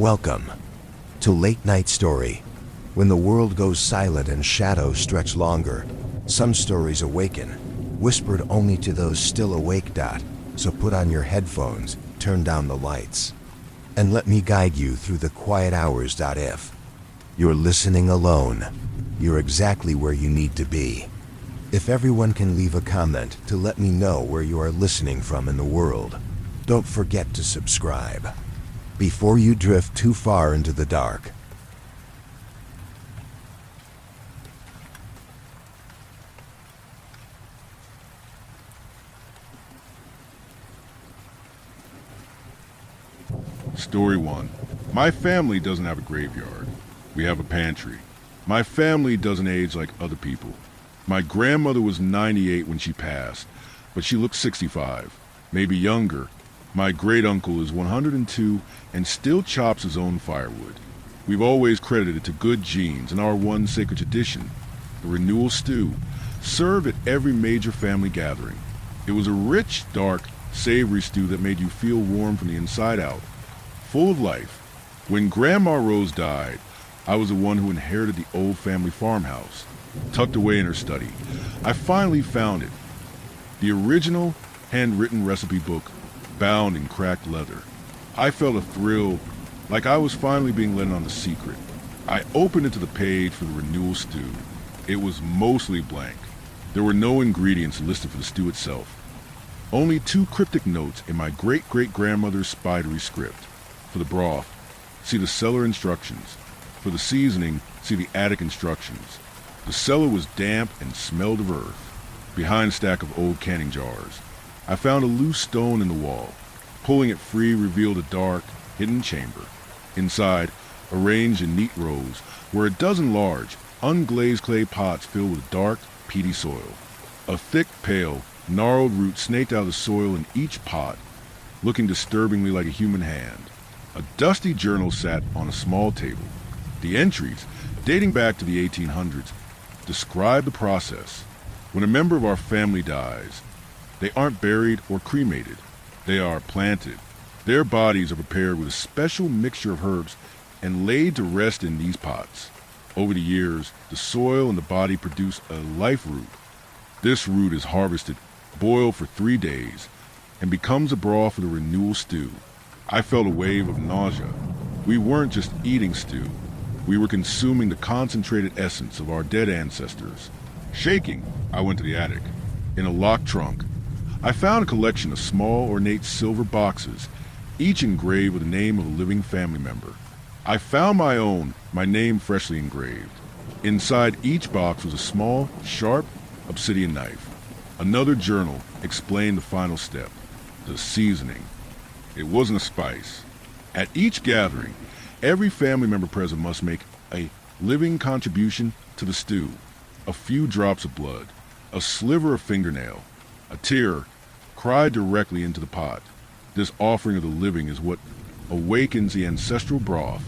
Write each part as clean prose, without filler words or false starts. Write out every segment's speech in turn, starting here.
Welcome to Late Night Story. When the world goes silent and shadows stretch longer, some stories awaken, whispered only to those still awake. So put on your headphones, turn down the lights, and let me guide you through the quiet hours. If you're listening alone, you're exactly where you need to be. If everyone can leave a comment to let me know where you are listening from in the world, don't forget to subscribe before you drift too far into the dark. Story 1. My family doesn't have a graveyard. We have a pantry. My family doesn't age like other people. My grandmother was 98 when she passed, but she looked 65, maybe younger. My great-uncle is 102 and still chops his own firewood. We've always credited it to good genes and our one sacred tradition, the renewal stew, served at every major family gathering. It was a rich, dark, savory stew that made you feel warm from the inside out, full of life. When Grandma Rose died, I was the one who inherited the old family farmhouse, tucked away in her study. I finally found it, the original handwritten recipe book, bound in cracked leather. I felt a thrill, like I was finally being let in on the secret. I opened it to the page for the renewal stew. It was mostly blank. There were no ingredients listed for the stew itself. Only 2 cryptic notes in my great-great-grandmother's spidery script. For the broth, see the cellar instructions. For the seasoning, see the attic instructions. The cellar was damp and smelled of earth. Behind a stack of old canning jars, I found a loose stone in the wall. Pulling it free revealed a dark, hidden chamber. Inside, arranged in neat rows, were a dozen large, unglazed clay pots filled with dark, peaty soil. A thick, pale, gnarled root snaked out of the soil in each pot, looking disturbingly like a human hand. A dusty journal sat on a small table. The entries, dating back to the 1800s, describe the process. When a member of our family dies, they aren't buried or cremated. They are planted. Their bodies are prepared with a special mixture of herbs and laid to rest in these pots. Over the years, the soil and the body produce a life root. This root is harvested, boiled for 3 days, and becomes a broth for the renewal stew. I felt a wave of nausea. We weren't just eating stew. We were consuming the concentrated essence of our dead ancestors. Shaking, I went to the attic. In a locked trunk, I found a collection of small, ornate silver boxes, each engraved with the name of a living family member. I found my own, my name freshly engraved. Inside each box was a small, sharp, obsidian knife. Another journal explained the final step, the seasoning. It wasn't a spice. At each gathering, every family member present must make a living contribution to the stew. A few drops of blood, a sliver of fingernail, a tear cried directly into the pot. This offering of the living is what awakens the ancestral broth.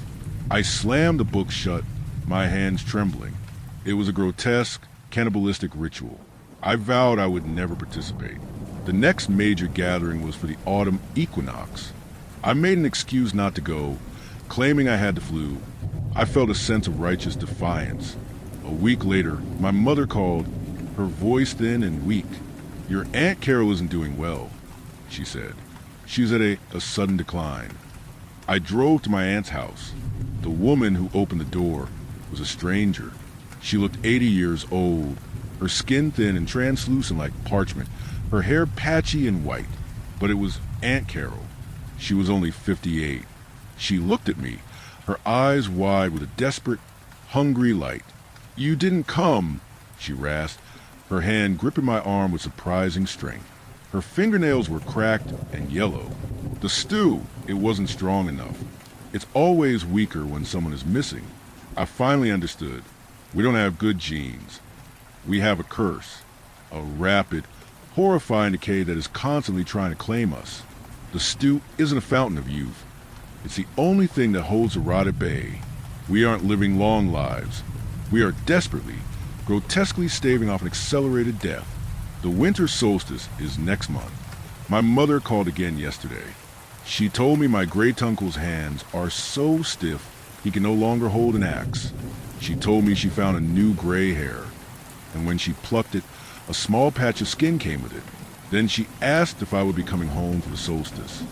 I slammed the book shut, my hands trembling. It was a grotesque, cannibalistic ritual. I vowed I would never participate. The next major gathering was for the autumn equinox. I made an excuse not to go, claiming I had the flu. I felt a sense of righteous defiance. A week later, my mother called, her voice thin and weak. "Your Aunt Carol isn't doing well," she said. "She's at a sudden decline." I drove to my aunt's house. The woman who opened the door was a stranger. She looked 80 years old, her skin thin and translucent like parchment, her hair patchy and white. But it was Aunt Carol. She was only 58. She looked at me, her eyes wide with a desperate, hungry light. "You didn't come," she rasped, her hand gripping my arm with surprising strength. Her fingernails were cracked and yellow. The stew, it wasn't strong enough. It's always weaker when someone is missing. I finally understood. We don't have good genes. We have a curse, a rapid, horrifying decay that is constantly trying to claim us. The stew isn't a fountain of youth. It's the only thing that holds the rot at bay. We aren't living long lives. We are desperately, grotesquely staving off an accelerated death. The winter solstice is next month. My mother called again yesterday. She told me my great-uncle's hands are so stiff he can no longer hold an axe. She told me she found a new gray hair, and when she plucked it, a small patch of skin came with it. Then she asked if I would be coming home for the solstice.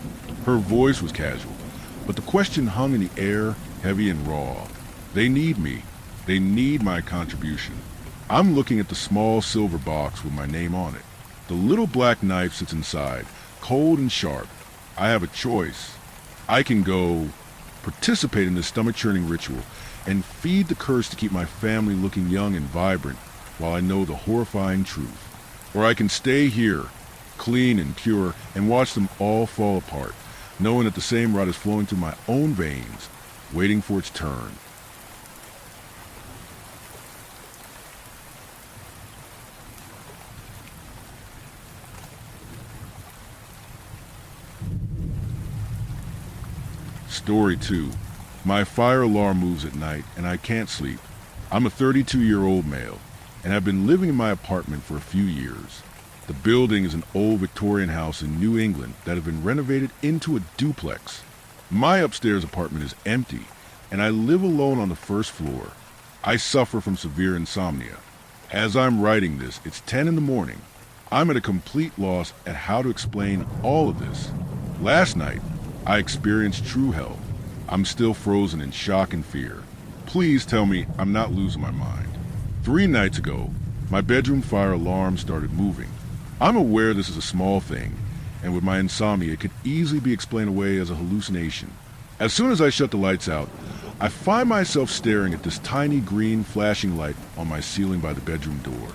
Her voice was casual, but the question hung in the air, heavy and raw. They need me. They need my contribution. I'm looking at the small silver box with my name on it. The little black knife sits inside, cold and sharp. I have a choice. I can go participate in this stomach-churning ritual and feed the curse to keep my family looking young and vibrant while I know the horrifying truth. Or I can stay here, clean and pure, and watch them all fall apart, knowing that the same rot is flowing through my own veins, waiting for its turn. Story 2. My fire alarm moves at night and I can't sleep. I'm a 32-year-old male and have been living in my apartment for a few years. The building is an old Victorian house in New England that has been renovated into a duplex. My upstairs apartment is empty and I live alone on the first floor. I suffer from severe insomnia. As I'm writing this, it's 10 in the morning. I'm at a complete loss at how to explain all of this. Last night, I experienced true hell. I'm still frozen in shock and fear. Please tell me I'm not losing my mind. 3 nights ago, my bedroom fire alarm started moving. I'm aware this is a small thing, and with my insomnia, it could easily be explained away as a hallucination. As soon as I shut the lights out, I find myself staring at this tiny green flashing light on my ceiling by the bedroom door.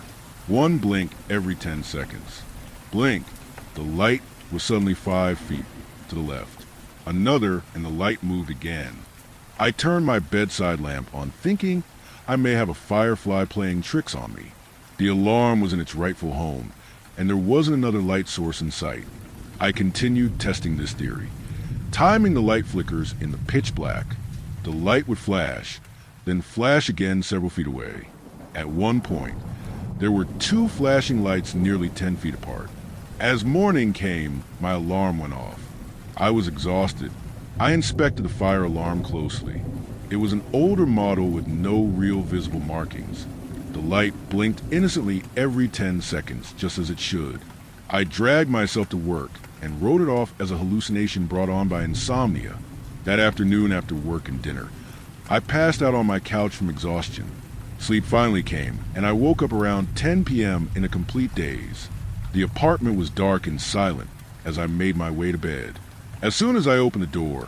One blink every 10 seconds. Blink, the light was suddenly 5 feet to the left. Another, and the light moved again. I turned my bedside lamp on, thinking I may have a firefly playing tricks on me. The alarm was in its rightful home, and there wasn't another light source in sight. I continued testing this theory. Timing the light flickers in the pitch black, the light would flash, then flash again several feet away. At one point, there were 2 flashing lights nearly 10 feet apart. As morning came, my alarm went off. I was exhausted. I inspected the fire alarm closely. It was an older model with no real visible markings. The light blinked innocently every 10 seconds, just as it should. I dragged myself to work and wrote it off as a hallucination brought on by insomnia. That afternoon after work and dinner, I passed out on my couch from exhaustion. Sleep finally came, and I woke up around 10 p.m. in a complete daze. The apartment was dark and silent as I made my way to bed. As soon as I opened the door,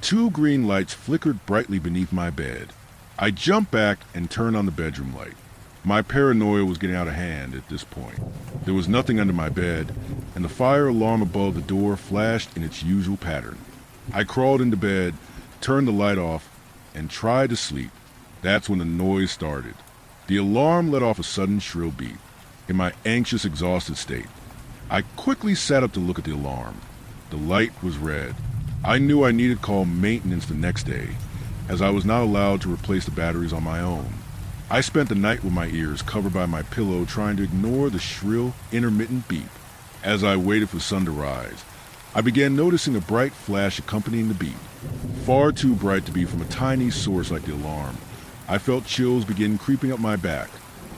2 green lights flickered brightly beneath my bed. I jumped back and turned on the bedroom light. My paranoia was getting out of hand at this point. There was nothing under my bed, and the fire alarm above the door flashed in its usual pattern. I crawled into bed, turned the light off, and tried to sleep. That's when the noise started. The alarm let off a sudden shrill beep. In my anxious, exhausted state, I quickly sat up to look at the alarm. The light was red. I knew I needed to call maintenance the next day, as I was not allowed to replace the batteries on my own. I spent the night with my ears covered by my pillow trying to ignore the shrill, intermittent beep. As I waited for the sun to rise, I began noticing a bright flash accompanying the beep. Far too bright to be from a tiny source like the alarm. I felt chills begin creeping up my back.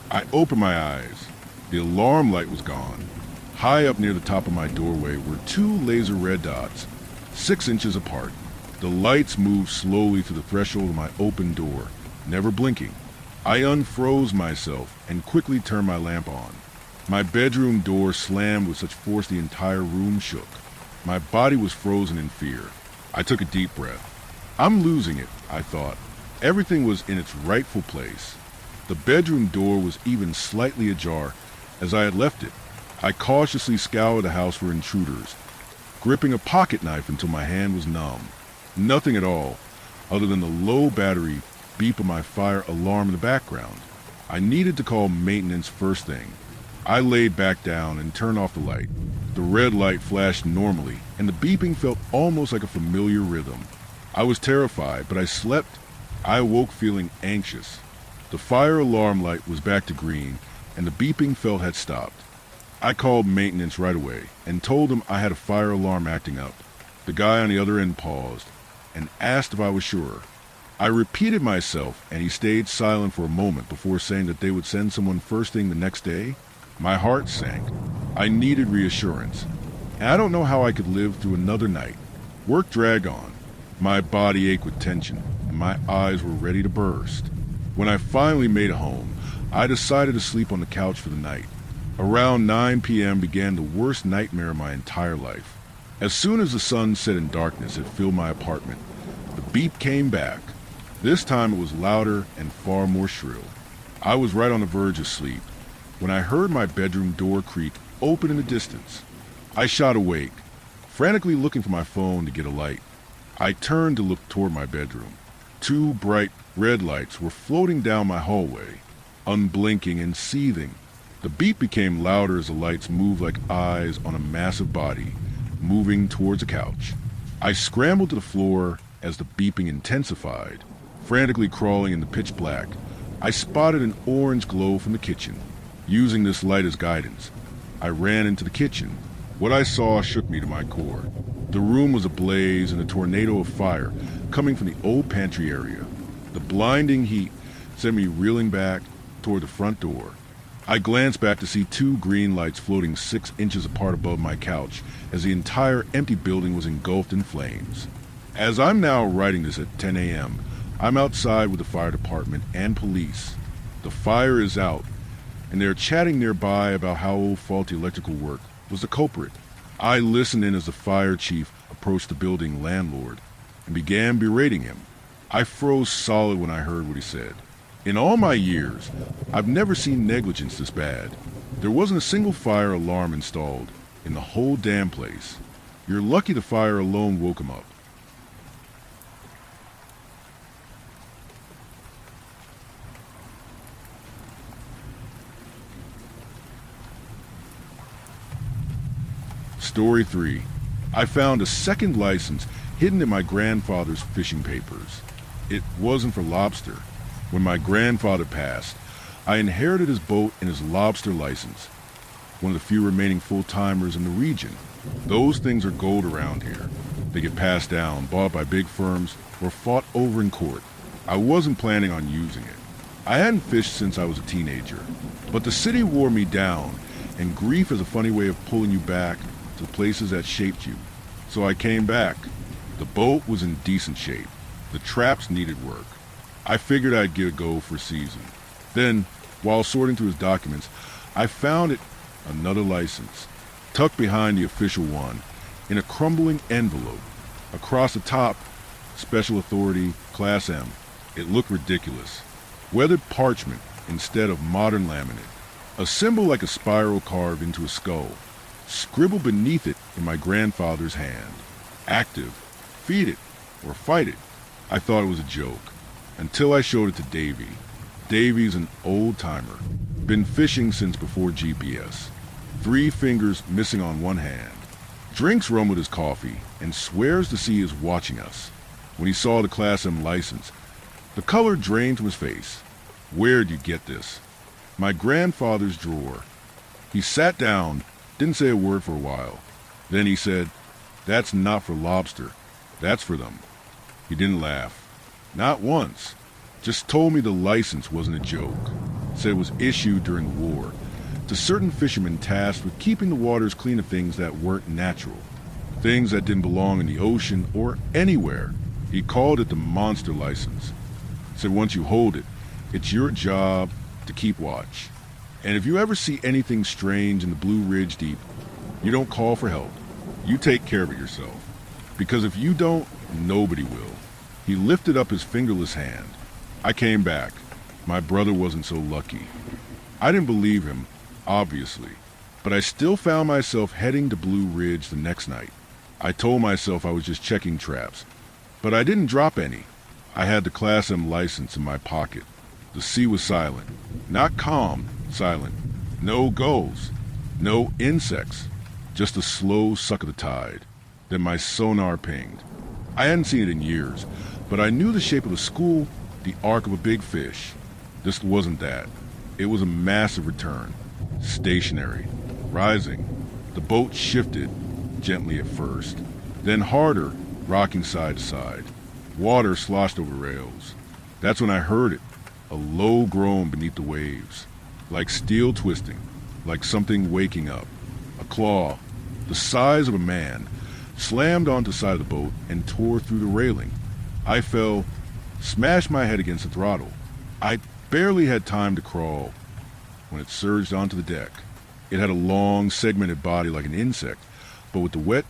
I opened my eyes. The alarm light was gone. High up near the top of my doorway were 2 laser red dots, 6 inches apart. The lights moved slowly to the threshold of my open door, never blinking. I unfroze myself and quickly turned my lamp on. My bedroom door slammed with such force the entire room shook. My body was frozen in fear. I took a deep breath. I'm losing it, I thought. Everything was in its rightful place. The bedroom door was even slightly ajar as I had left it. I cautiously scoured the house for intruders, gripping a pocket knife until my hand was numb. Nothing at all, other than the low battery beep of my fire alarm in the background. I needed to call maintenance first thing. I laid back down and turned off the light. The red light flashed normally, and the beeping felt almost like a familiar rhythm. I was terrified, but I slept. I awoke feeling anxious. The fire alarm light was back to green, and the beeping felt had stopped. I called maintenance right away and told them I had a fire alarm acting up. The guy on the other end paused and asked if I was sure. I repeated myself, and he stayed silent for a moment before saying that they would send someone first thing the next day. My heart sank. I needed reassurance, and I don't know how I could live through another night. Work dragged on. My body ached with tension, and my eyes were ready to burst. When I finally made it home, I decided to sleep on the couch for the night. Around 9 p.m. began the worst nightmare of my entire life. As soon as the sun set in darkness, it filled my apartment. The beep came back. This time it was louder and far more shrill. I was right on the verge of sleep when I heard my bedroom door creak open in the distance. I shot awake, frantically looking for my phone to get a light. I turned to look toward my bedroom. 2 bright red lights were floating down my hallway, unblinking and seething. The beep became louder as the lights moved like eyes on a massive body, moving towards the couch. I scrambled to the floor as the beeping intensified. Frantically crawling in the pitch black, I spotted an orange glow from the kitchen. Using this light as guidance, I ran into the kitchen. What I saw shook me to my core. The room was ablaze in a tornado of fire coming from the old pantry area. The blinding heat sent me reeling back toward the front door. I glanced back to see 2 green lights floating 6 inches apart above my couch as the entire empty building was engulfed in flames. As I'm now writing this at 10 a.m., I'm outside with the fire department and police. The fire is out, and they're chatting nearby about how faulty electrical work was the culprit. I listened in as the fire chief approached the building landlord and began berating him. I froze solid when I heard what he said. In all my years, I've never seen negligence this bad. There wasn't a single fire alarm installed in the whole damn place. You're lucky the fire alone woke him up. Story 3. I found a second license hidden in my grandfather's fishing papers. It wasn't for lobster. When my grandfather passed, I inherited his boat and his lobster license, one of the few remaining full-timers in the region. Those things are gold around here. They get passed down, bought by big firms, or fought over in court. I wasn't planning on using it. I hadn't fished since I was a teenager, but the city wore me down, and grief is a funny way of pulling you back to the places that shaped you. So I came back. The boat was in decent shape. The traps needed work. I figured I'd give it a go for a season. Then, while sorting through his documents, I found another license, tucked behind the official one, in a crumbling envelope. Across the top, Special Authority, Class M. It looked ridiculous. Weathered parchment instead of modern laminate. A symbol like a spiral carved into a skull, scribbled beneath it in my grandfather's hand. Active. Feed it, or fight it. I thought it was a joke, until I showed it to Davy. Davy's an old-timer, been fishing since before GPS. 3 fingers missing on one hand. Drinks rum with his coffee and swears the sea is watching us. When he saw the Class M license, the color drained from his face. Where'd you get this? My grandfather's drawer. He sat down, didn't say a word for a while. Then he said, "That's not for lobster. That's for them." He didn't laugh. Not once. Just told me the license wasn't a joke. Said it was issued during the war to certain fishermen tasked with keeping the waters clean of things that weren't natural. Things that didn't belong in the ocean or anywhere. He called it the monster license. Said once you hold it, it's your job to keep watch. And if you ever see anything strange in the Blue Ridge Deep, you don't call for help. You take care of it yourself. Because if you don't, nobody will. He lifted up his fingerless hand. I came back. My brother wasn't so lucky. I didn't believe him, obviously, but I still found myself heading to Blue Ridge the next night. I told myself I was just checking traps, but I didn't drop any. I had the Class M license in my pocket. The sea was silent. Not calm, silent. No gulls. No insects. Just a slow suck of the tide. Then my sonar pinged. I hadn't seen it in years, but I knew the shape of the school, the arc of a big fish. This wasn't that. It was a massive return. Stationary. Rising. The boat shifted, gently at first. then harder, rocking side to side. Water sloshed over rails. That's when I heard it, a low groan beneath the waves, like steel twisting, like something waking up. A claw, the size of a man, slammed onto the side of the boat and tore through the railing. I fell, smashed my head against the throttle. I barely had time to crawl when it surged onto the deck. It had a long, segmented body like an insect, but with the wet,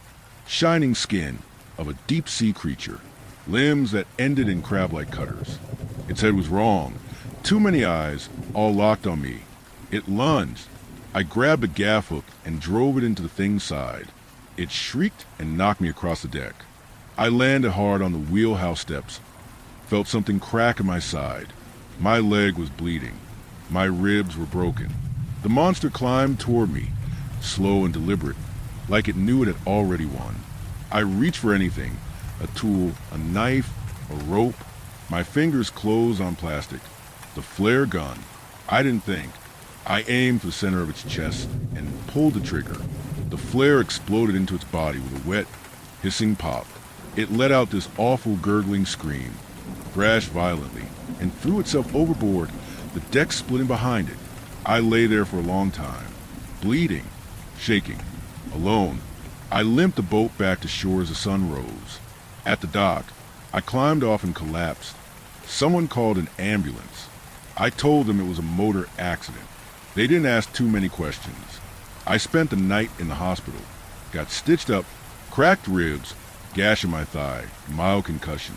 shining skin of a deep-sea creature, limbs that ended in crab-like cutters. Its head was wrong, too many eyes, all locked on me. It lunged. I grabbed a gaff hook and drove it into the thing's side. It shrieked and knocked me across the deck. I landed hard on the wheelhouse steps, felt something crack in my side. My leg was bleeding. My ribs were broken. The monster climbed toward me, slow and deliberate, like it knew it had already won. I reached for anything, a tool, a knife, a rope. My fingers closed on plastic. The flare gun. I didn't think. I aimed for the center of its chest and pulled the trigger. The flare exploded into its body with a wet, hissing pop. It let out this awful gurgling scream, crashed violently, and threw itself overboard, the deck splitting behind it. I lay there for a long time, bleeding, shaking, alone. I limped the boat back to shore as the sun rose. At the dock, I climbed off and collapsed. Someone called an ambulance. I told them it was a motor accident. They didn't ask too many questions. I spent the night in the hospital, got stitched up, cracked ribs, gash in my thigh, mild concussion.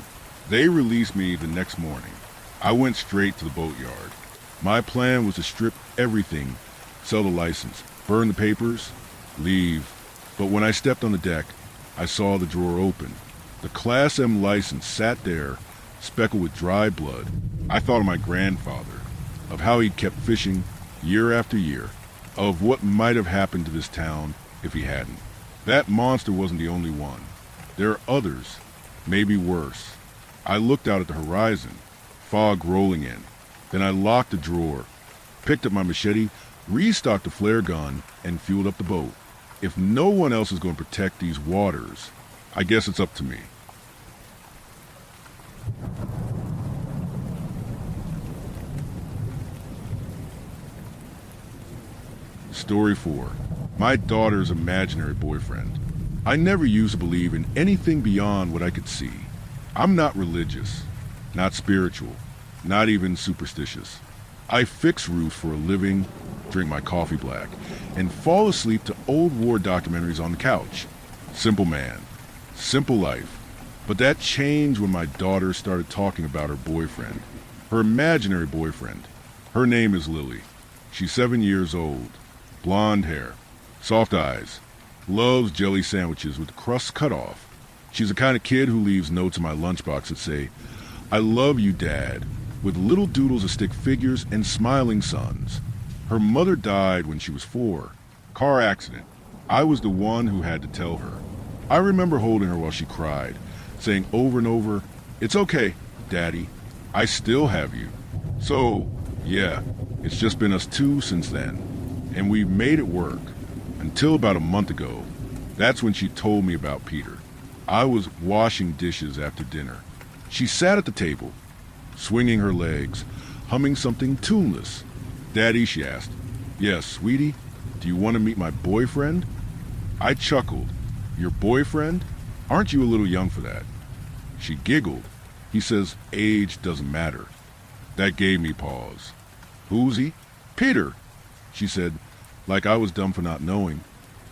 They released me the next morning. I went straight to the boatyard. My plan was to strip everything, sell the license, burn the papers, leave. But when I stepped on the deck, I saw the drawer open. The Class M license sat there, speckled with dry blood. I thought of my grandfather, of how he'd kept fishing year after year, of what might have happened to this town if he hadn't. That monster wasn't the only one. There are others, maybe worse. I looked out at the horizon, fog rolling in. Then I locked the drawer, picked up my machete, restocked the flare gun, and fueled up the boat. If no one else is going to protect these waters, I guess it's up to me. Story 4. My daughter's imaginary boyfriend. I never used to believe in anything beyond what I could see. I'm not religious, not spiritual, not even superstitious. I fix roofs for a living, drink my coffee black, and fall asleep to old war documentaries on the couch. Simple man, simple life. But that changed when my daughter started talking about her boyfriend, her imaginary boyfriend. Her name is Lily. She's 7 years old, blonde hair, soft eyes, loves jelly sandwiches with the crust cut off. She's the kind of kid who leaves notes in my lunchbox that say, "I love you, Dad," with little doodles of stick figures and smiling suns. Her mother died when she was 4. Car accident. I was the one who had to tell her. I remember holding her while she cried, saying over and over, "It's okay, Daddy. I still have you." So, yeah, it's just been us two since then. And we've made it work. Until about a month ago. That's when she told me about Peter. I was washing dishes after dinner. She sat at the table, swinging her legs, humming something tuneless. "Daddy," she asked. "Yes, sweetie, do you want to meet my boyfriend?" I chuckled. "Your boyfriend? Aren't you a little young for that?" She giggled. "He says age doesn't matter." That gave me pause. "Who's he?" "Peter," she said, like I was dumb for not knowing.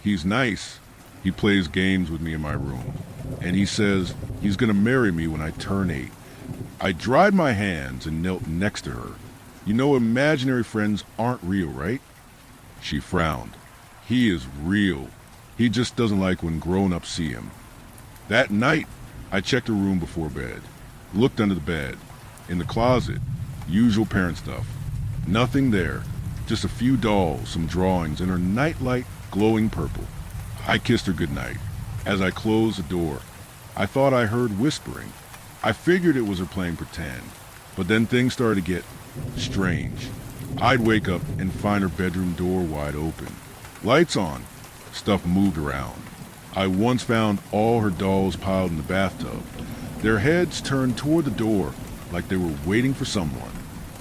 "He's nice. He plays games with me in my room. And he says he's going to marry me when I turn 8. I dried my hands and knelt next to her. "You know imaginary friends aren't real, right?" She frowned. "He is real. He just doesn't like when grown-ups see him." That night, I checked her room before bed, looked under the bed, in the closet, usual parent stuff. Nothing there, just a few dolls, some drawings, and her nightlight glowing purple. I kissed her goodnight. As I closed the door, I thought I heard whispering. I figured it was her playing pretend, but then things started to get strange. I'd wake up and find her bedroom door wide open. Lights on. Stuff moved around. I once found all her dolls piled in the bathtub, their heads turned toward the door like they were waiting for someone.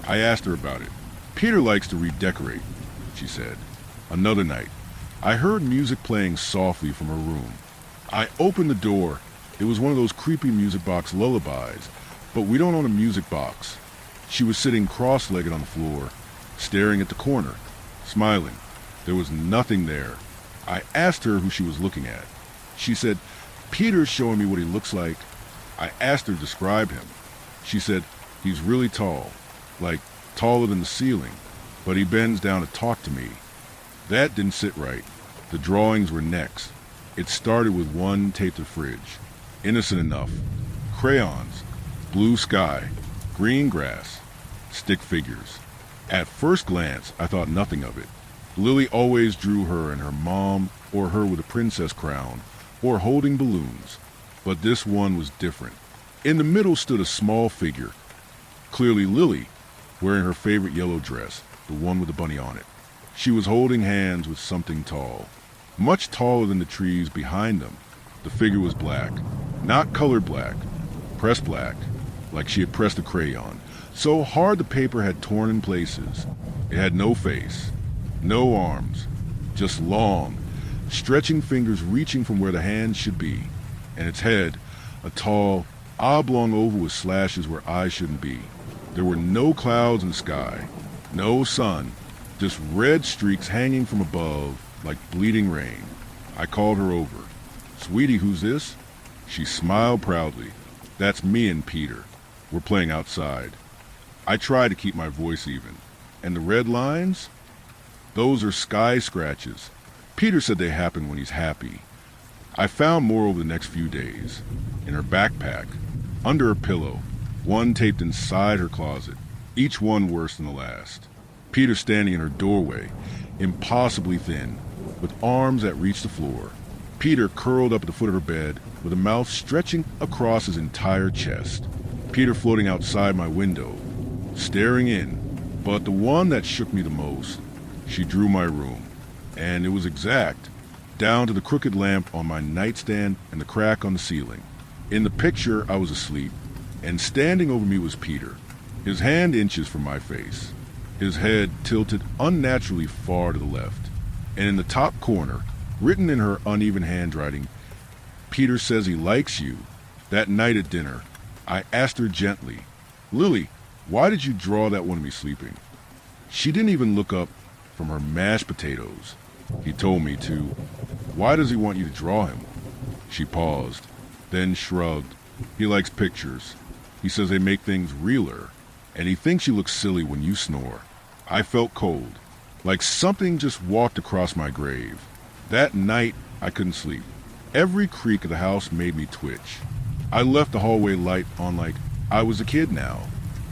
I asked her about it. Peter likes to redecorate, she said. Another night, I heard music playing softly from her room. I opened the door. It was one of those creepy music box lullabies, but we don't own a music box. She was sitting cross-legged on the floor, staring at the corner, smiling. There was nothing there. I asked her who she was looking at. She said, "Peter's showing me what he looks like." I asked her to describe him. She said, "He's really tall, like taller than the ceiling, but he bends down to talk to me." That didn't sit right. The drawings were next. It started with one taped to the fridge. Innocent enough. Crayons, blue sky, green grass, stick figures. At first glance, I thought nothing of it. Lily always drew her and her mom, or her with a princess crown, or holding balloons. But this one was different. In the middle stood a small figure, clearly Lily, wearing her favorite yellow dress, the one with the bunny on it. She was holding hands with something tall, much taller than the trees behind them. The figure was black, not colored black, pressed black, like she had pressed a crayon, so hard the paper had torn in places. It had no face, no arms, just long, stretching fingers reaching from where the hands should be, and its head, a tall, oblong oval with slashes where eyes shouldn't be. There were no clouds in the sky, no sun, just red streaks hanging from above like bleeding rain. I called her over. "Sweetie, who's this?" She smiled proudly. "That's me and Peter. We're playing outside." I tried to keep my voice even. "And the red lines? Those are sky scratches. Peter said they happen when he's happy." I found more over the next few days. In her backpack, under her pillow, one taped inside her closet, each one worse than the last. Peter standing in her doorway, impossibly thin, with arms that reached the floor. Peter curled up at the foot of her bed, with a mouth stretching across his entire chest. Peter floating outside my window, staring in. But the one that shook me the most, she drew my room. And it was exact, down to the crooked lamp on my nightstand and the crack on the ceiling. In the picture, I was asleep, and standing over me was Peter, his hand inches from my face, his head tilted unnaturally far to the left. And in the top corner, written in her uneven handwriting, "Peter says he likes you." That night at dinner, I asked her gently, "Lily, why did you draw that one of me sleeping?" She didn't even look up from her mashed potatoes. He told me to. "Why does he want you to draw him?" She paused, then shrugged. "He likes pictures. He says they make things realer, and he thinks you look silly when you snore." I felt cold, like something just walked across my grave. That night, I couldn't sleep. Every creak of the house made me twitch. I left the hallway light on like I was a kid now.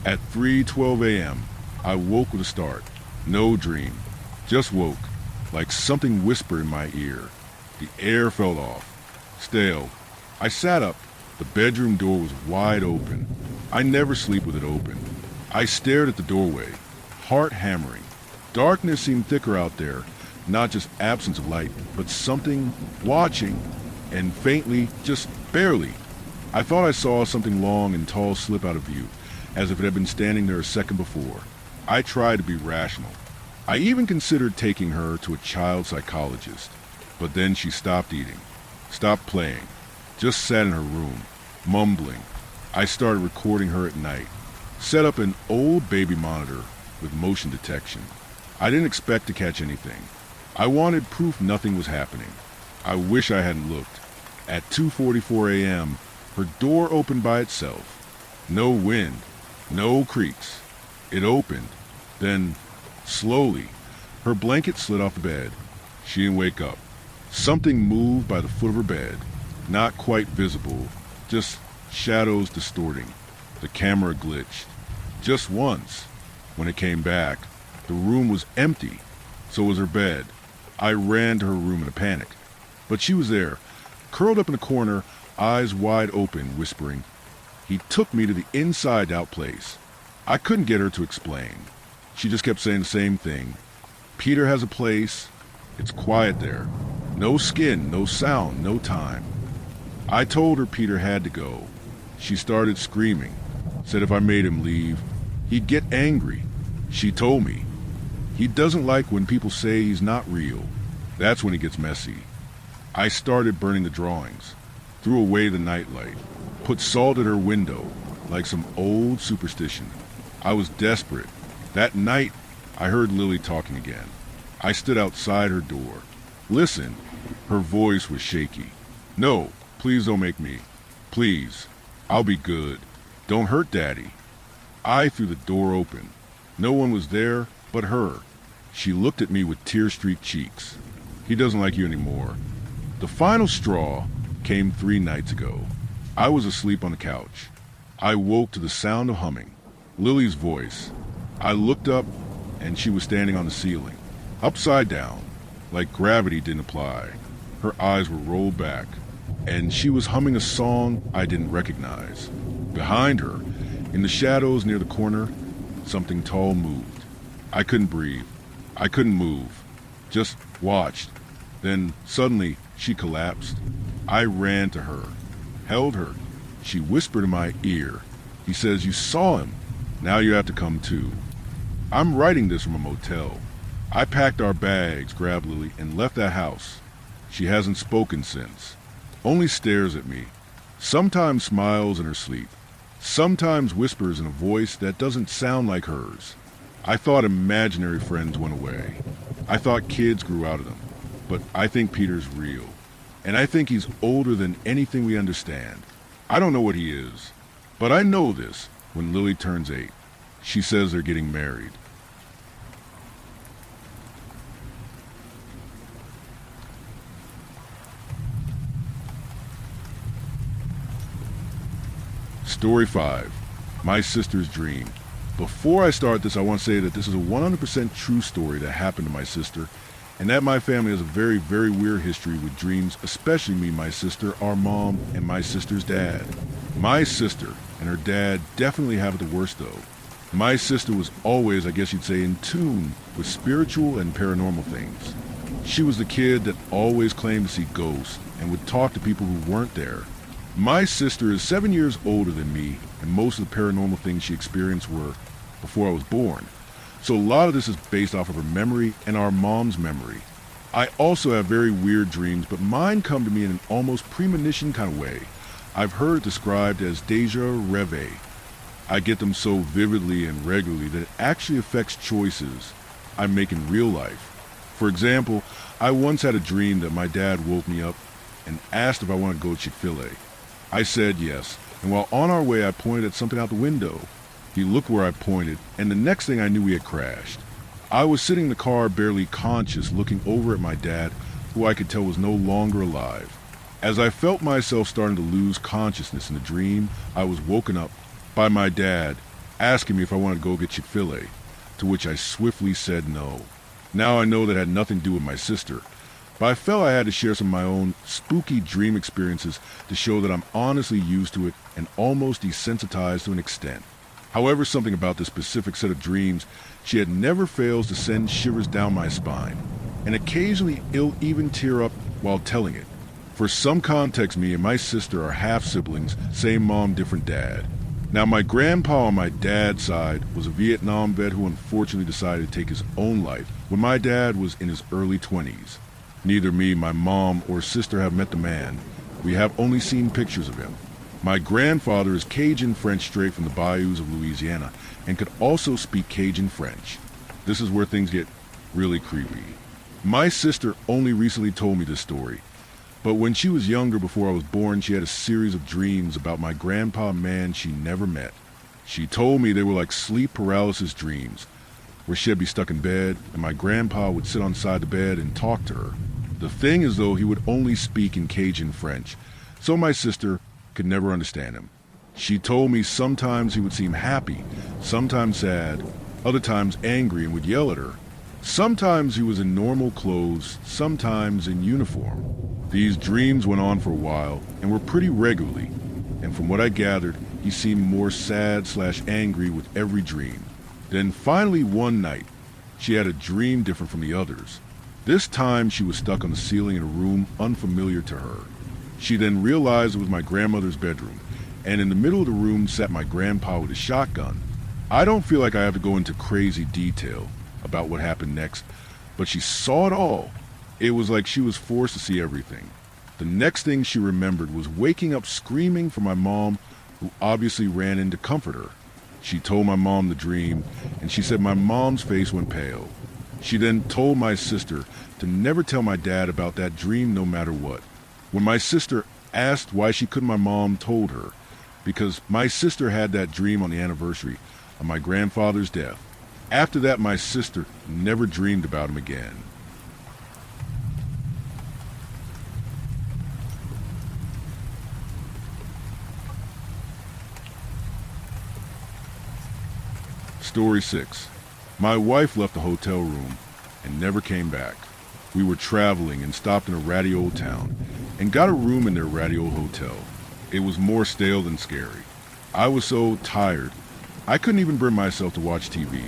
At 3:12 a.m., I woke with a start. No dream. Just woke, like something whispered in my ear. The air felt off. Stale. I sat up. The bedroom door was wide open. I never sleep with it open. I stared at the doorway, heart hammering. Darkness seemed thicker out there, not just absence of light, but something watching, and faintly, just barely. I thought I saw something long and tall slip out of view, as if it had been standing there a second before. I tried to be rational. I even considered taking her to a child psychologist. But then she stopped eating, stopped playing, just sat in her room, mumbling. I started recording her at night, set up an old baby monitor with motion detection. I didn't expect to catch anything. I wanted proof nothing was happening. I wish I hadn't looked. At 2:44 a.m., her door opened by itself. No wind, no creaks. It opened. Then, slowly, her blanket slid off the bed. She didn't wake up. Something moved by the foot of her bed, not quite visible, just shadows distorting. The camera glitched. Just once. When it came back, the room was empty. So was her bed. I ran to her room in a panic. But she was there, curled up in a corner, eyes wide open, whispering. He took me to the inside-out place. I couldn't get her to explain. She just kept saying the same thing. Peter has a place. It's quiet there. No skin, no sound, no time. I told her Peter had to go. She started screaming, said if I made him leave, he'd get angry. She told me he doesn't like when people say he's not real. That's when it gets messy. I started burning the drawings, threw away the nightlight, put salt at her window, like some old superstition. I was desperate. That night, I heard Lily talking again. I stood outside her door. Listen, her voice was shaky. No, please don't make me. Please, I'll be good. Don't hurt Daddy. I threw the door open. No one was there but her. She looked at me with tear-streaked cheeks. He doesn't like you anymore. The final straw came 3 nights ago. I was asleep on the couch. I woke to the sound of humming. Lily's voice. I looked up, and she was standing on the ceiling, upside down, like gravity didn't apply. Her eyes were rolled back, and she was humming a song I didn't recognize. Behind her, in the shadows near the corner, something tall moved. I couldn't breathe. I couldn't move. Just watched. Then, suddenly, she collapsed. I ran to her, held her. She whispered in my ear. He says, "You saw him. Now you have to come too." I'm writing this from a motel. I packed our bags, grabbed Lily, and left that house. She hasn't spoken since. Only stares at me. Sometimes smiles in her sleep. Sometimes whispers in a voice that doesn't sound like hers. I thought imaginary friends went away. I thought kids grew out of them. But I think Peter's real. And I think he's older than anything we understand. I don't know what he is. But I know this when Lily turns 8. She says they're getting married. Story 5. My Sister's Dream. Before I start this, I want to say that this is a 100% true story that happened to my sister, and that my family has a very, very weird history with dreams, especially me, my sister, our mom, and my sister's dad. My sister and her dad definitely have it the worst, though. My sister was always, I guess you'd say, in tune with spiritual and paranormal things. She was the kid that always claimed to see ghosts and would talk to people who weren't there. My sister is 7 years older than me, and most of the paranormal things she experienced were before I was born. So a lot of this is based off of her memory and our mom's memory. I also have very weird dreams, but mine come to me in an almost premonition kind of way. I've heard it described as déjà rêve. I get them so vividly and regularly that it actually affects choices I make in real life. For example, I once had a dream that my dad woke me up and asked if I wanted to go to Chick-fil-A. I said yes, and while on our way I pointed at something out the window. He looked where I pointed, and the next thing I knew we had crashed. I was sitting in the car barely conscious, looking over at my dad, who I could tell was no longer alive. As I felt myself starting to lose consciousness in the dream, I was woken up by my dad asking me if I wanted to go get Chick-fil-A, to which I swiftly said no. Now I know that had nothing to do with my sister, but I felt I had to share some of my own spooky dream experiences to show that I'm honestly used to it and almost desensitized to an extent. However, something about this specific set of dreams she had never fails to send shivers down my spine, and occasionally it'll even tear up while telling it. For some context, me and my sister are half-siblings, same mom, different dad. Now, my grandpa on my dad's side was a Vietnam vet who unfortunately decided to take his own life when my dad was in his early 20s. Neither me, my mom, or sister have met the man. We have only seen pictures of him. My grandfather is Cajun French straight from the bayous of Louisiana and could also speak Cajun French. This is where things get really creepy. My sister only recently told me this story, but when she was younger, before I was born, she had a series of dreams about my grandpa man she never met. She told me they were like sleep paralysis dreams, where she'd be stuck in bed and my grandpa would sit on the side of the bed and talk to her. The thing is, though, he would only speak in Cajun French, so my sister could never understand him. She told me sometimes he would seem happy, sometimes sad, other times angry and would yell at her. Sometimes he was in normal clothes, sometimes in uniform. These dreams went on for a while and were pretty regularly, and from what I gathered, he seemed more sad/angry with every dream. Then finally one night, she had a dream different from the others. This time she was stuck on the ceiling in a room unfamiliar to her. She then realized it was my grandmother's bedroom, and in the middle of the room sat my grandpa with a shotgun. I don't feel like I have to go into crazy detail about what happened next, but she saw it all. It was like she was forced to see everything. The next thing she remembered was waking up screaming for my mom, who obviously ran in to comfort her. She told my mom the dream, and she said my mom's face went pale. She then told my sister to never tell my dad about that dream no matter what. When my sister asked why she couldn't, my mom told her, because my sister had that dream on the anniversary of my grandfather's death. After that, my sister never dreamed about him again. Story 6. My wife left the hotel room and never came back. We were traveling and stopped in a ratty old town and got a room in their ratty old hotel. It was more stale than scary. I was so tired, I couldn't even bring myself to watch TV.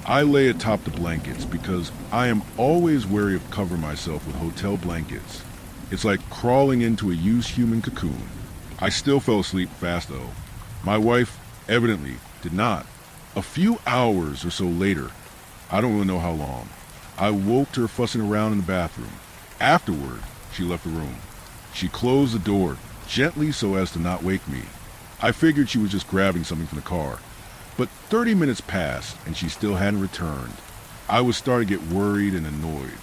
I lay atop the blankets because I am always wary of covering myself with hotel blankets. It's like crawling into a used human cocoon. I still fell asleep fast though. My wife evidently did not. A few hours or so later, I don't really know how long, I woke to her fussing around in the bathroom. Afterward, she left the room. She closed the door gently so as to not wake me. I figured she was just grabbing something from the car. But 30 minutes passed and she still hadn't returned. I was starting to get worried and annoyed.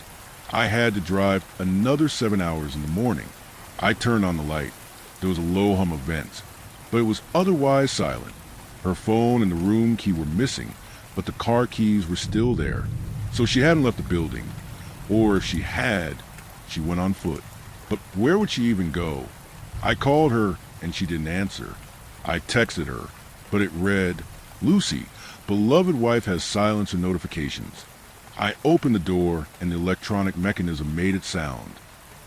I had to drive another 7 hours in the morning. I turned on the light. There was a low hum of vents, but it was otherwise silent. Her phone and the room key were missing, but the car keys were still there. So she hadn't left the building. Or if she had, she went on foot. But where would she even go? I called her and she didn't answer. I texted her, but it read, "Lucy, beloved wife has silencer notifications." I opened the door and the electronic mechanism made its sound.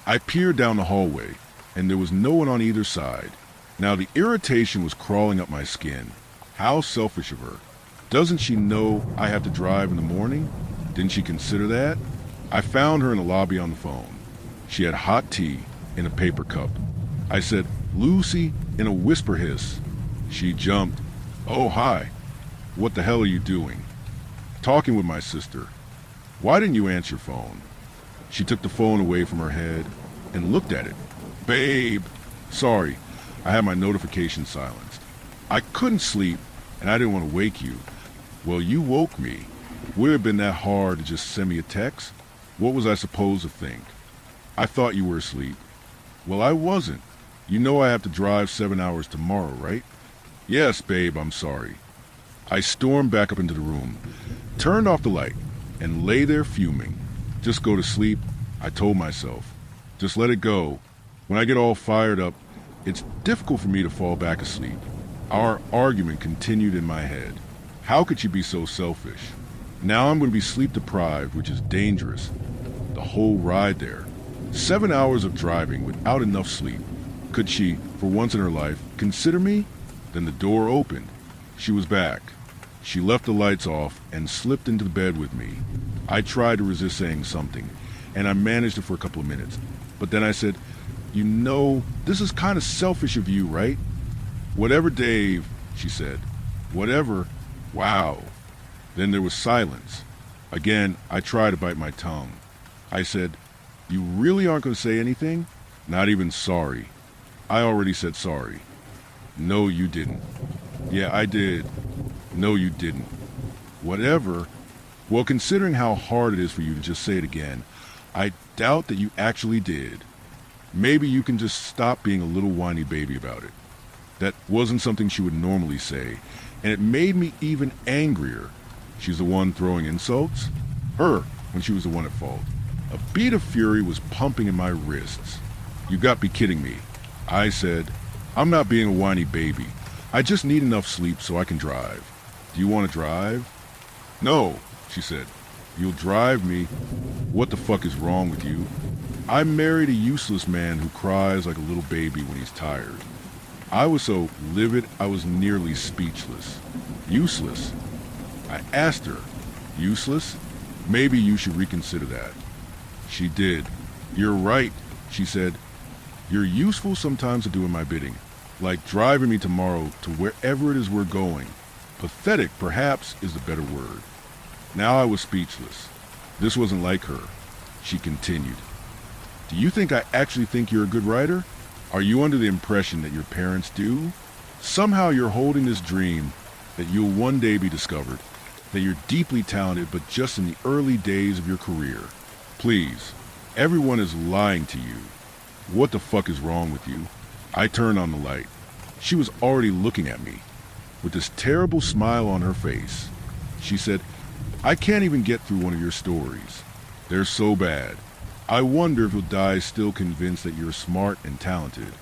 I peered down the hallway and there was no one on either side. Now the irritation was crawling up my skin. How selfish of her. Doesn't she know I have to drive in the morning? Didn't she consider that? I found her in the lobby on the phone. She had hot tea in a paper cup. I said, "Lucy," in a whisper hiss. She jumped. "Oh, hi. What the hell are you doing?" "Talking with my sister." "Why didn't you answer your phone?" She took the phone away from her head and looked at it. "Babe." "Sorry, I had my notifications silenced. I couldn't sleep and I didn't want to wake you." "Well, you woke me. Would it have been that hard to just send me a text? What was I supposed to think?" "I thought you were asleep." "Well, I wasn't. You know I have to drive 7 hours tomorrow, right?" "Yes, babe, I'm sorry." I stormed back up into the room, turned off the light, and lay there fuming. Just go to sleep, I told myself. Just let it go. When I get all fired up, it's difficult for me to fall back asleep. Our argument continued in my head. How could she be so selfish? Now I'm going to be sleep deprived, which is dangerous. The whole ride there. 7 hours of driving without enough sleep. Could she, for once in her life, consider me? Then the door opened. She was back. She left the lights off and slipped into the bed with me. I tried to resist saying something, and I managed it for a couple of minutes. But then I said, "You know, this is kind of selfish of you, right?" "Whatever, Dave," she said. "Whatever." Wow. Then there was silence. Again, I tried to bite my tongue. I said, "You really aren't going to say anything? Not even sorry?" "I already said sorry." "No, you didn't." "Yeah, I did." "No, you didn't." "Whatever." "Well, considering how hard it is for you to just say it again, I doubt that you actually did. Maybe you can just stop being a little whiny baby about it." That wasn't something she would normally say, and it made me even angrier. She's the one throwing insults? Her, when she was the one at fault. A beat of fury was pumping in my wrists. "You got to be kidding me." I said, "I'm not being a whiny baby. I just need enough sleep so I can drive." "Do you want to drive?" "No," she said. "You'll drive me." What the fuck is wrong with you? I married a useless man who cries like a little baby when he's tired. I was so livid I was nearly speechless. Useless? I asked her, "Useless? Maybe you should reconsider that." She did. You're right, she said. You're useful sometimes at doing my bidding, like driving me tomorrow to wherever it is we're going. Pathetic, perhaps, is the better word. Now I was speechless. This wasn't like her. She continued. Do you think I actually think you're a good writer? Are you under the impression that your parents do? Somehow you're holding this dream that you'll one day be discovered, that you're deeply talented but just in the early days of your career. Please, everyone is lying to you. What the fuck is wrong with you? I turned on the light. She was already looking at me, with this terrible smile on her face. She said, I can't even get through one of your stories. They're so bad. I wonder if you'll die still convinced that you're smart and talented.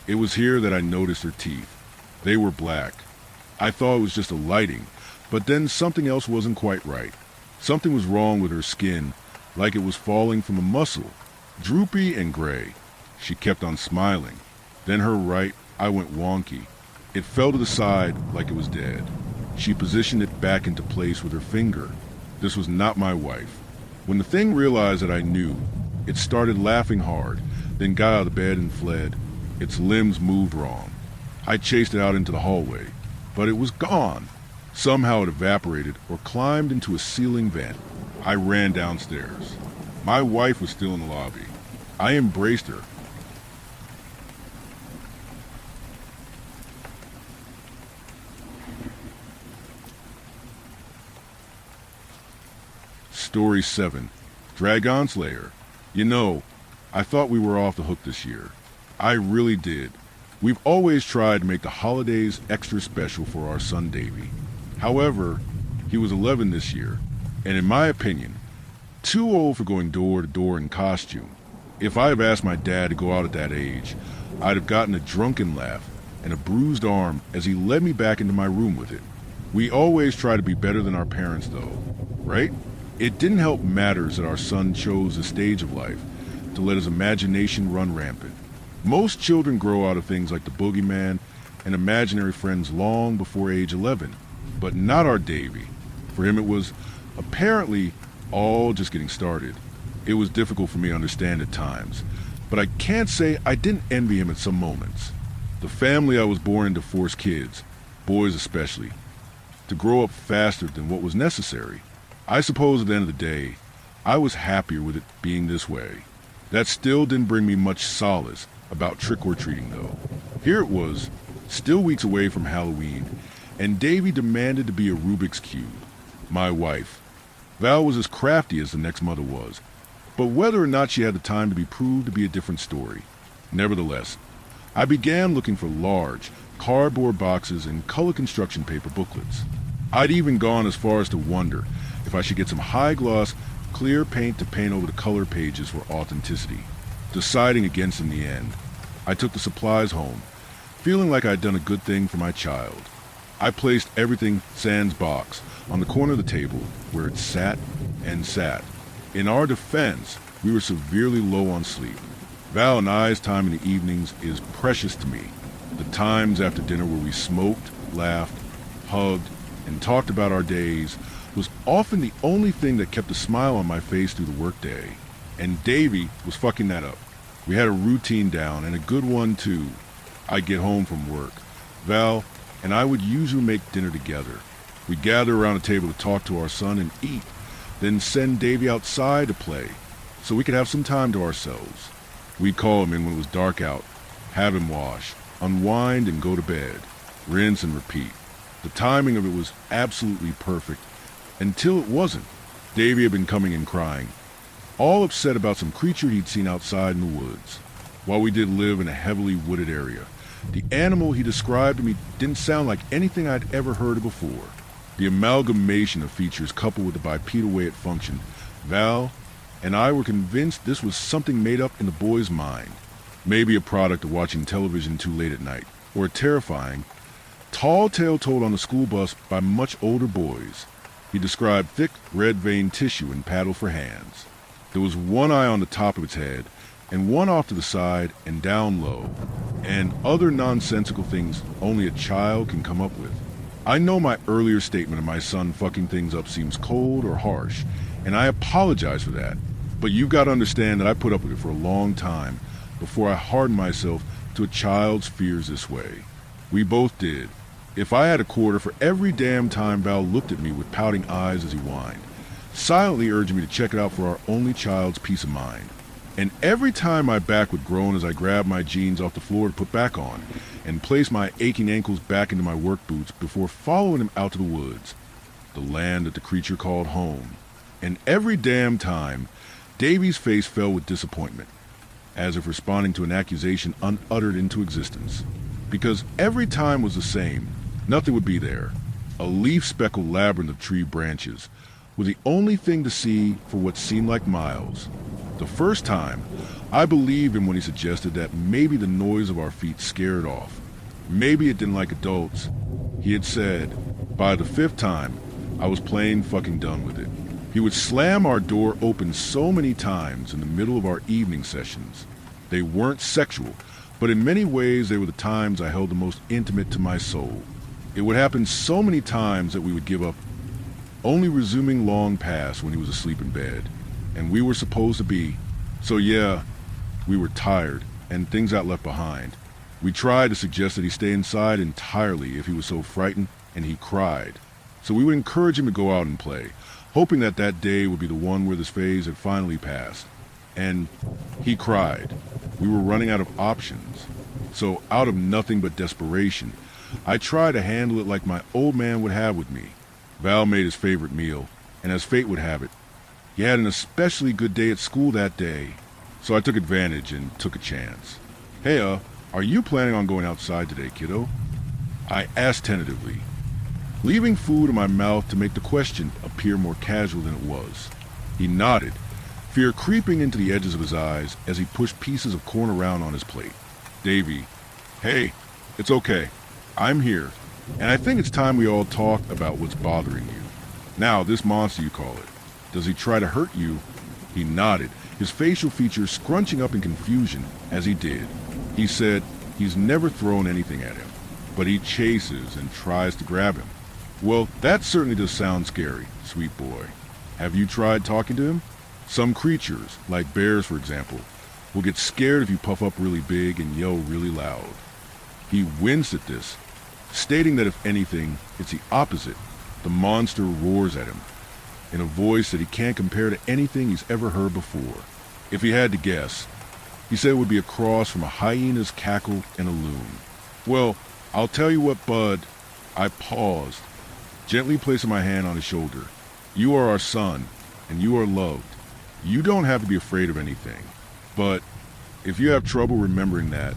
It was here that I noticed her teeth. They were black. I thought it was just a lighting, but then something else wasn't quite right. Something was wrong with her skin, like it was falling from a muscle, droopy and gray. She kept on smiling. Then her right eye went wonky. It fell to the side like it was dead. She positioned it back into place with her finger. This was not my wife. When the thing realized that I knew, it started laughing hard, then got out of bed and fled. Its limbs moved wrong. I chased it out into the hallway, but it was gone. Somehow it evaporated or climbed into a ceiling vent. I ran downstairs. My wife was still in the lobby. I embraced her. Story 7. Dragon Slayer. You know, I thought we were off the hook this year. I really did. We've always tried to make the holidays extra special for our son Davy. However, he was 11 this year, and in my opinion, too old for going door to door in costume. If I had asked my dad to go out at that age, I'd have gotten a drunken laugh and a bruised arm as he led me back into my room with it. We always try to be better than our parents though, right? It didn't help matters that our son chose a stage of life to let his imagination run rampant. Most children grow out of things like the boogeyman and imaginary friends long before age 11, but not our Davy. For him it was apparently all just getting started. It was difficult for me to understand at times, but I can't say I didn't envy him at some moments. The family I was born into forced kids, boys especially, to grow up faster than what was necessary. I suppose at the end of the day, I was happier with it being this way. That still didn't bring me much solace about trick-or-treating though. Here it was, still weeks away from Halloween, and Davy demanded to be a Rubik's Cube. My wife. Val was as crafty as the next mother was, but whether or not she had the time to be proved to be a different story. Nevertheless, I began looking for large, cardboard boxes and color construction paper booklets. I'd even gone as far as to wonder if I should get some high-gloss, clear paint to paint over the color pages for authenticity. Deciding against in the end, I took the supplies home, feeling like I'd done a good thing for my child. I placed everything sans box on the corner of the table where it sat and sat. In our defense, we were severely low on sleep. Val and I's time in the evenings is precious to me. The times after dinner where we smoked, laughed, hugged, and talked about our days was often the only thing that kept a smile on my face through the workday. And Davy was fucking that up. We had a routine down, and a good one too. I'd get home from work. Val and I would usually make dinner together. We'd gather around a table to talk to our son and eat, then send Davy outside to play, so we could have some time to ourselves. We'd call him in when it was dark out, have him wash, unwind and go to bed, rinse and repeat. The timing of it was absolutely perfect, until it wasn't. Davy had been coming in crying, all upset about some creature he'd seen outside in the woods. While we did live in a heavily wooded area, the animal he described to me didn't sound like anything I'd ever heard of before. The amalgamation of features coupled with the bipedal way it functioned, Val and I were convinced this was something made up in the boy's mind. Maybe a product of watching television too late at night, or a terrifying, tall tale told on the school bus by much older boys. He described thick, red-veined tissue and paddle for hands. There was one eye on the top of its head, and one off to the side and down low, and other nonsensical things only a child can come up with. I know my earlier statement of my son fucking things up seems cold or harsh, and I apologize for that, But you've got to understand that I put up with it for a long time before I hardened myself to a child's fears this way. We both did. If I had a quarter for every damn time Val looked at me with pouting eyes as he whined, silently urging me to check it out for our only child's peace of mind. And every time my back would groan as I grabbed my jeans off the floor to put back on and place my aching ankles back into my work boots before following him out to the woods, the land that the creature called home. And every damn time, Davy's face fell with disappointment, as if responding to an accusation unuttered into existence. Because every time was the same, nothing would be there. A leaf-speckled labyrinth of tree branches were the only thing to see for what seemed like miles. The first time, I believed him when he suggested that maybe the noise of our feet scared it off. Maybe it didn't like adults. He had said, by the fifth time, I was plain fucking done with it. He would slam our door open so many times in the middle of our evening sessions. They weren't sexual, but in many ways they were the times I held the most intimate to my soul. It would happen so many times that we would give up, only resuming long past when he was asleep in bed. And we were supposed to be. So yeah, we were tired, and things got left behind. We tried to suggest that he stay inside entirely if he was so frightened, and he cried. So we would encourage him to go out and play, hoping that that day would be the one where this phase had finally passed. And he cried. We were running out of options. So out of nothing but desperation, I tried to handle it like my old man would have with me. Val made his favorite meal, and as fate would have it, he had an especially good day at school that day. So I took advantage and took a chance. Hey, are you planning on going outside today, kiddo? I asked tentatively, leaving food in my mouth to make the question appear more casual than it was. He nodded, fear creeping into the edges of his eyes as he pushed pieces of corn around on his plate. Davy, hey, it's okay. I'm here, and I think it's time we all talk about what's bothering you. Now, this monster you call it, does he try to hurt you? He nodded, his facial features scrunching up in confusion as he did. He said he's never thrown anything at him, but he chases and tries to grab him. Well, that certainly does sound scary, sweet boy. Have you tried talking to him? Some creatures, like bears for example, will get scared if you puff up really big and yell really loud. He winced at this, stating that if anything, it's the opposite. The monster roars at him, in a voice that he can't compare to anything he's ever heard before. If he had to guess, he said it would be a cross from a hyena's cackle and a loon. Well, I'll tell you what, bud. I paused, gently placing my hand on his shoulder. You are our son, and you are loved. You don't have to be afraid of anything. But if you have trouble remembering that,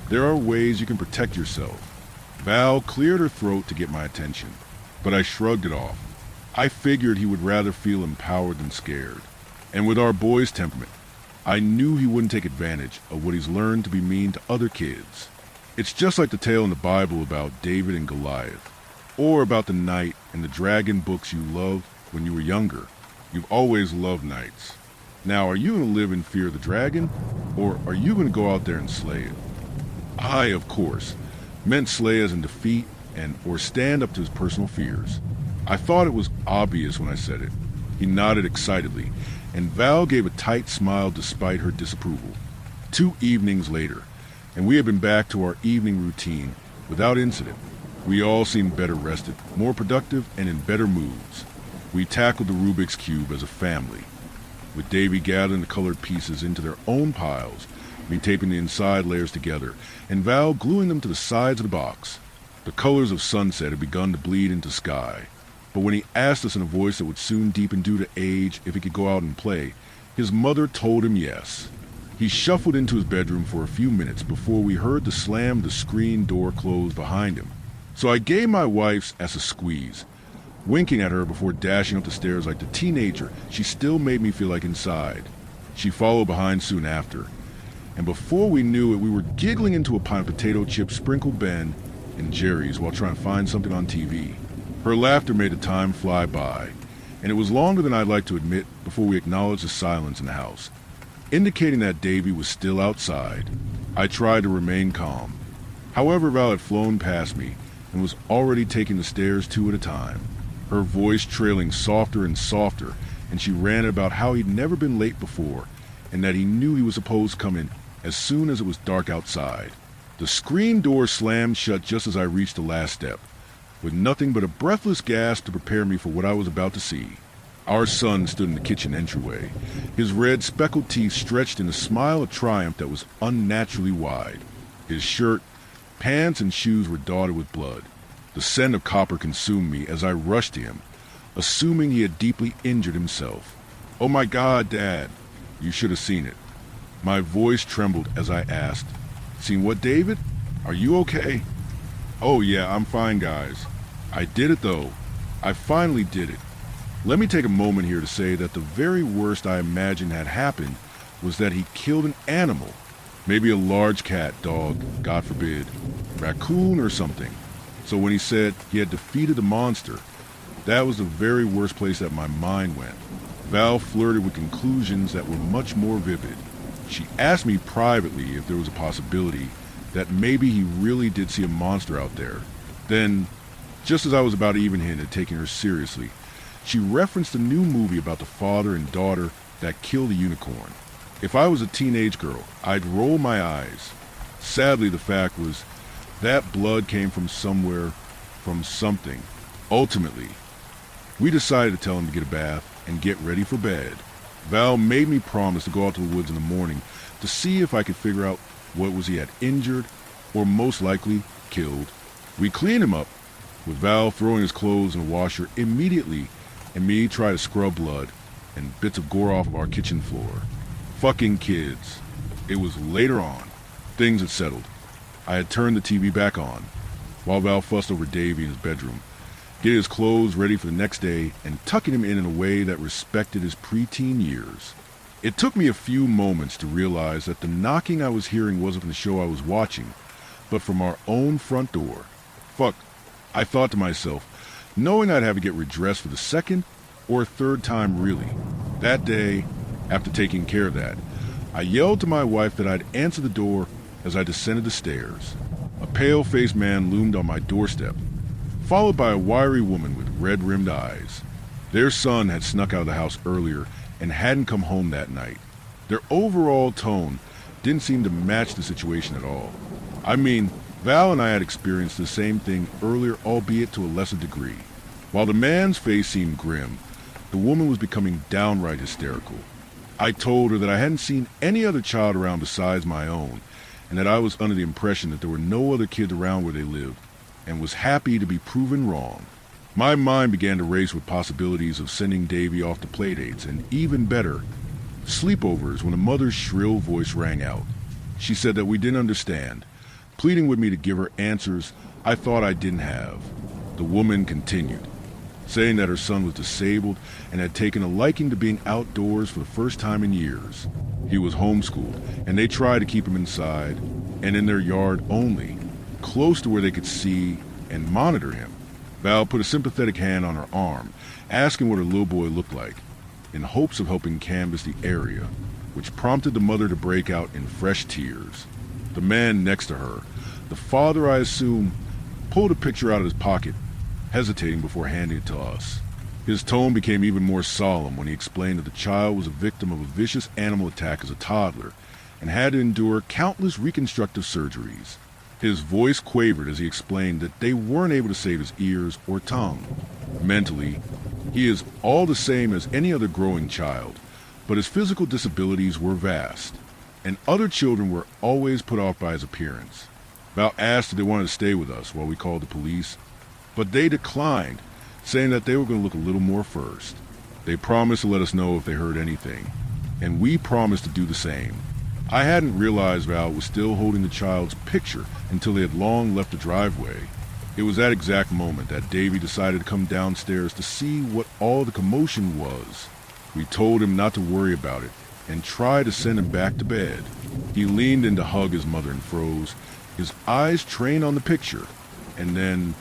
there are ways you can protect yourself. Val cleared her throat to get my attention, but I shrugged it off. I figured he would rather feel empowered than scared. And with our boy's temperament, I knew he wouldn't take advantage of what he's learned to be mean to other kids. It's just like the tale in the Bible about David and Goliath, or about the knight and the dragon books you loved when you were younger. You've always loved knights. Now, are you going to live in fear of the dragon, or are you going to go out there and slay it? I, of course, meant slay as in defeat and or stand up to his personal fears. I thought it was obvious when I said it. He nodded excitedly, and Val gave a tight smile despite her disapproval. 2 evenings later, and we had been back to our evening routine without incident. We all seemed better rested, more productive, and in better moods. We tackled the Rubik's Cube as a family, with Davy gathering the colored pieces into their own piles, me taping the inside layers together, and Val gluing them to the sides of the box. The colors of sunset had begun to bleed into sky, but when he asked us in a voice that would soon deepen due to age if he could go out and play, his mother told him yes. He shuffled into his bedroom for a few minutes before we heard the slam of the screen door close behind him. So I gave my wife's as a squeeze, winking at her before dashing up the stairs like the teenager she still made me feel like inside. She followed behind soon after, and before we knew it, we were giggling into a pint of potato chips sprinkled Ben and Jerry's while trying to find something on TV. Her laughter made the time fly by, and it was longer than I'd like to admit before we acknowledged the silence in the house, indicating that Davy was still outside. I tried to remain calm. However, Val had flown past me and was already taking the stairs 2 at a time, her voice trailing softer and softer and she ran about how he'd never been late before, and that he knew he was supposed to come in as soon as it was dark outside. The screen door slammed shut just as I reached the last step, with nothing but a breathless gasp to prepare me for what I was about to see. Our son stood in the kitchen entryway, his red speckled teeth stretched in a smile of triumph that was unnaturally wide. His shirt, pants, and shoes were dotted with blood. The scent of copper consumed me as I rushed to him, assuming he had deeply injured himself. "Oh my God, Dad!" You should have seen it. My voice trembled as I asked, "Seen what, David? Are you okay?" "Oh yeah, I'm fine, guys. I did it though. I finally did it." Let me take a moment here to say that the very worst I imagined had happened was that he killed an animal. Maybe a large cat, dog, God forbid, raccoon or something. So when he said he had defeated the monster, that was the very worst place that my mind went. Val flirted with conclusions that were much more vivid. She asked me privately if there was a possibility that maybe he really did see a monster out there. Then, just as I was about to even hint at taking her seriously, she referenced a new movie about the father and daughter that killed a unicorn. If I was a teenage girl, I'd roll my eyes. Sadly, the fact was that blood came from somewhere, from something. Ultimately, we decided to tell him to get a bath and get ready for bed. Val made me promise to go out to the woods in the morning to see if I could figure out what was he had injured or most likely killed. We cleaned him up, with Val throwing his clothes in the washer immediately and me try to scrub blood and bits of gore off of our kitchen floor. Fucking kids. It was later on. Things had settled. I had turned the TV back on, while Val fussed over Davy in his bedroom, getting his clothes ready for the next day and tucking him in a way that respected his preteen years. It took me a few moments to realize that the knocking I was hearing wasn't from the show I was watching, but from our own front door. Fuck, I thought to myself, knowing I'd have to get redressed for the second or third time really. That day, after taking care of that, I yelled to my wife that I'd answer the door as I descended the stairs. A pale-faced man loomed on my doorstep, followed by a wiry woman with red-rimmed eyes. Their son had snuck out of the house earlier and hadn't come home that night. Their overall tone didn't seem to match the situation at all. I mean, Val and I had experienced the same thing earlier, albeit to a lesser degree. While the man's face seemed grim, the woman was becoming downright hysterical. I told her that I hadn't seen any other child around besides my own, and that I was under the impression that there were no other kids around where they lived, and was happy to be proven wrong. My mind began to race with possibilities of sending Davy off to playdates, and even better, sleepovers when a mother's shrill voice rang out. She said that we didn't understand, pleading with me to give her answers I thought I didn't have. The woman continued, saying that her son was disabled and had taken a liking to being outdoors for the first time in years. He was homeschooled, and they tried to keep him inside and in their yard only, close to where they could see and monitor him. Val put a sympathetic hand on her arm, asking what her little boy looked like, in hopes of helping canvass the area, which prompted the mother to break out in fresh tears. The man next to her, the father I assume, pulled a picture out of his pocket, hesitating before handing it to us. His tone became even more solemn when he explained that the child was a victim of a vicious animal attack as a toddler and had to endure countless reconstructive surgeries. His voice quavered as he explained that they weren't able to save his ears or tongue. Mentally, he is all the same as any other growing child, but his physical disabilities were vast, and other children were always put off by his appearance. Val asked if they wanted to stay with us while we called the police, but they declined, saying that they were going to look a little more first. They promised to let us know if they heard anything, and we promised to do the same. I hadn't realized Val was still holding the child's picture until they had long left the driveway. It was that exact moment that Davy decided to come downstairs to see what all the commotion was. We told him not to worry about it and tried to send him back to bed. He leaned in to hug his mother and froze, his eyes trained on the picture, and then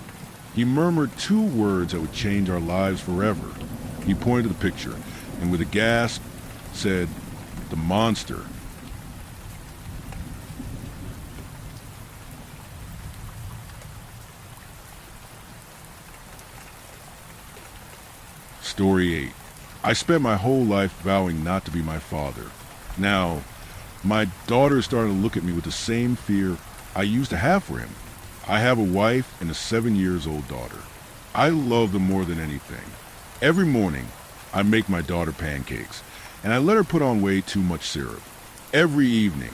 he murmured two words that would change our lives forever. He pointed to the picture and with a gasp said, "The monster." Story 8. I spent my whole life vowing not to be my father. Now, my daughter is starting to look at me with the same fear I used to have for him. I have a wife and a 7-year-old daughter. I love them more than anything. Every morning, I make my daughter pancakes, and I let her put on way too much syrup. Every evening,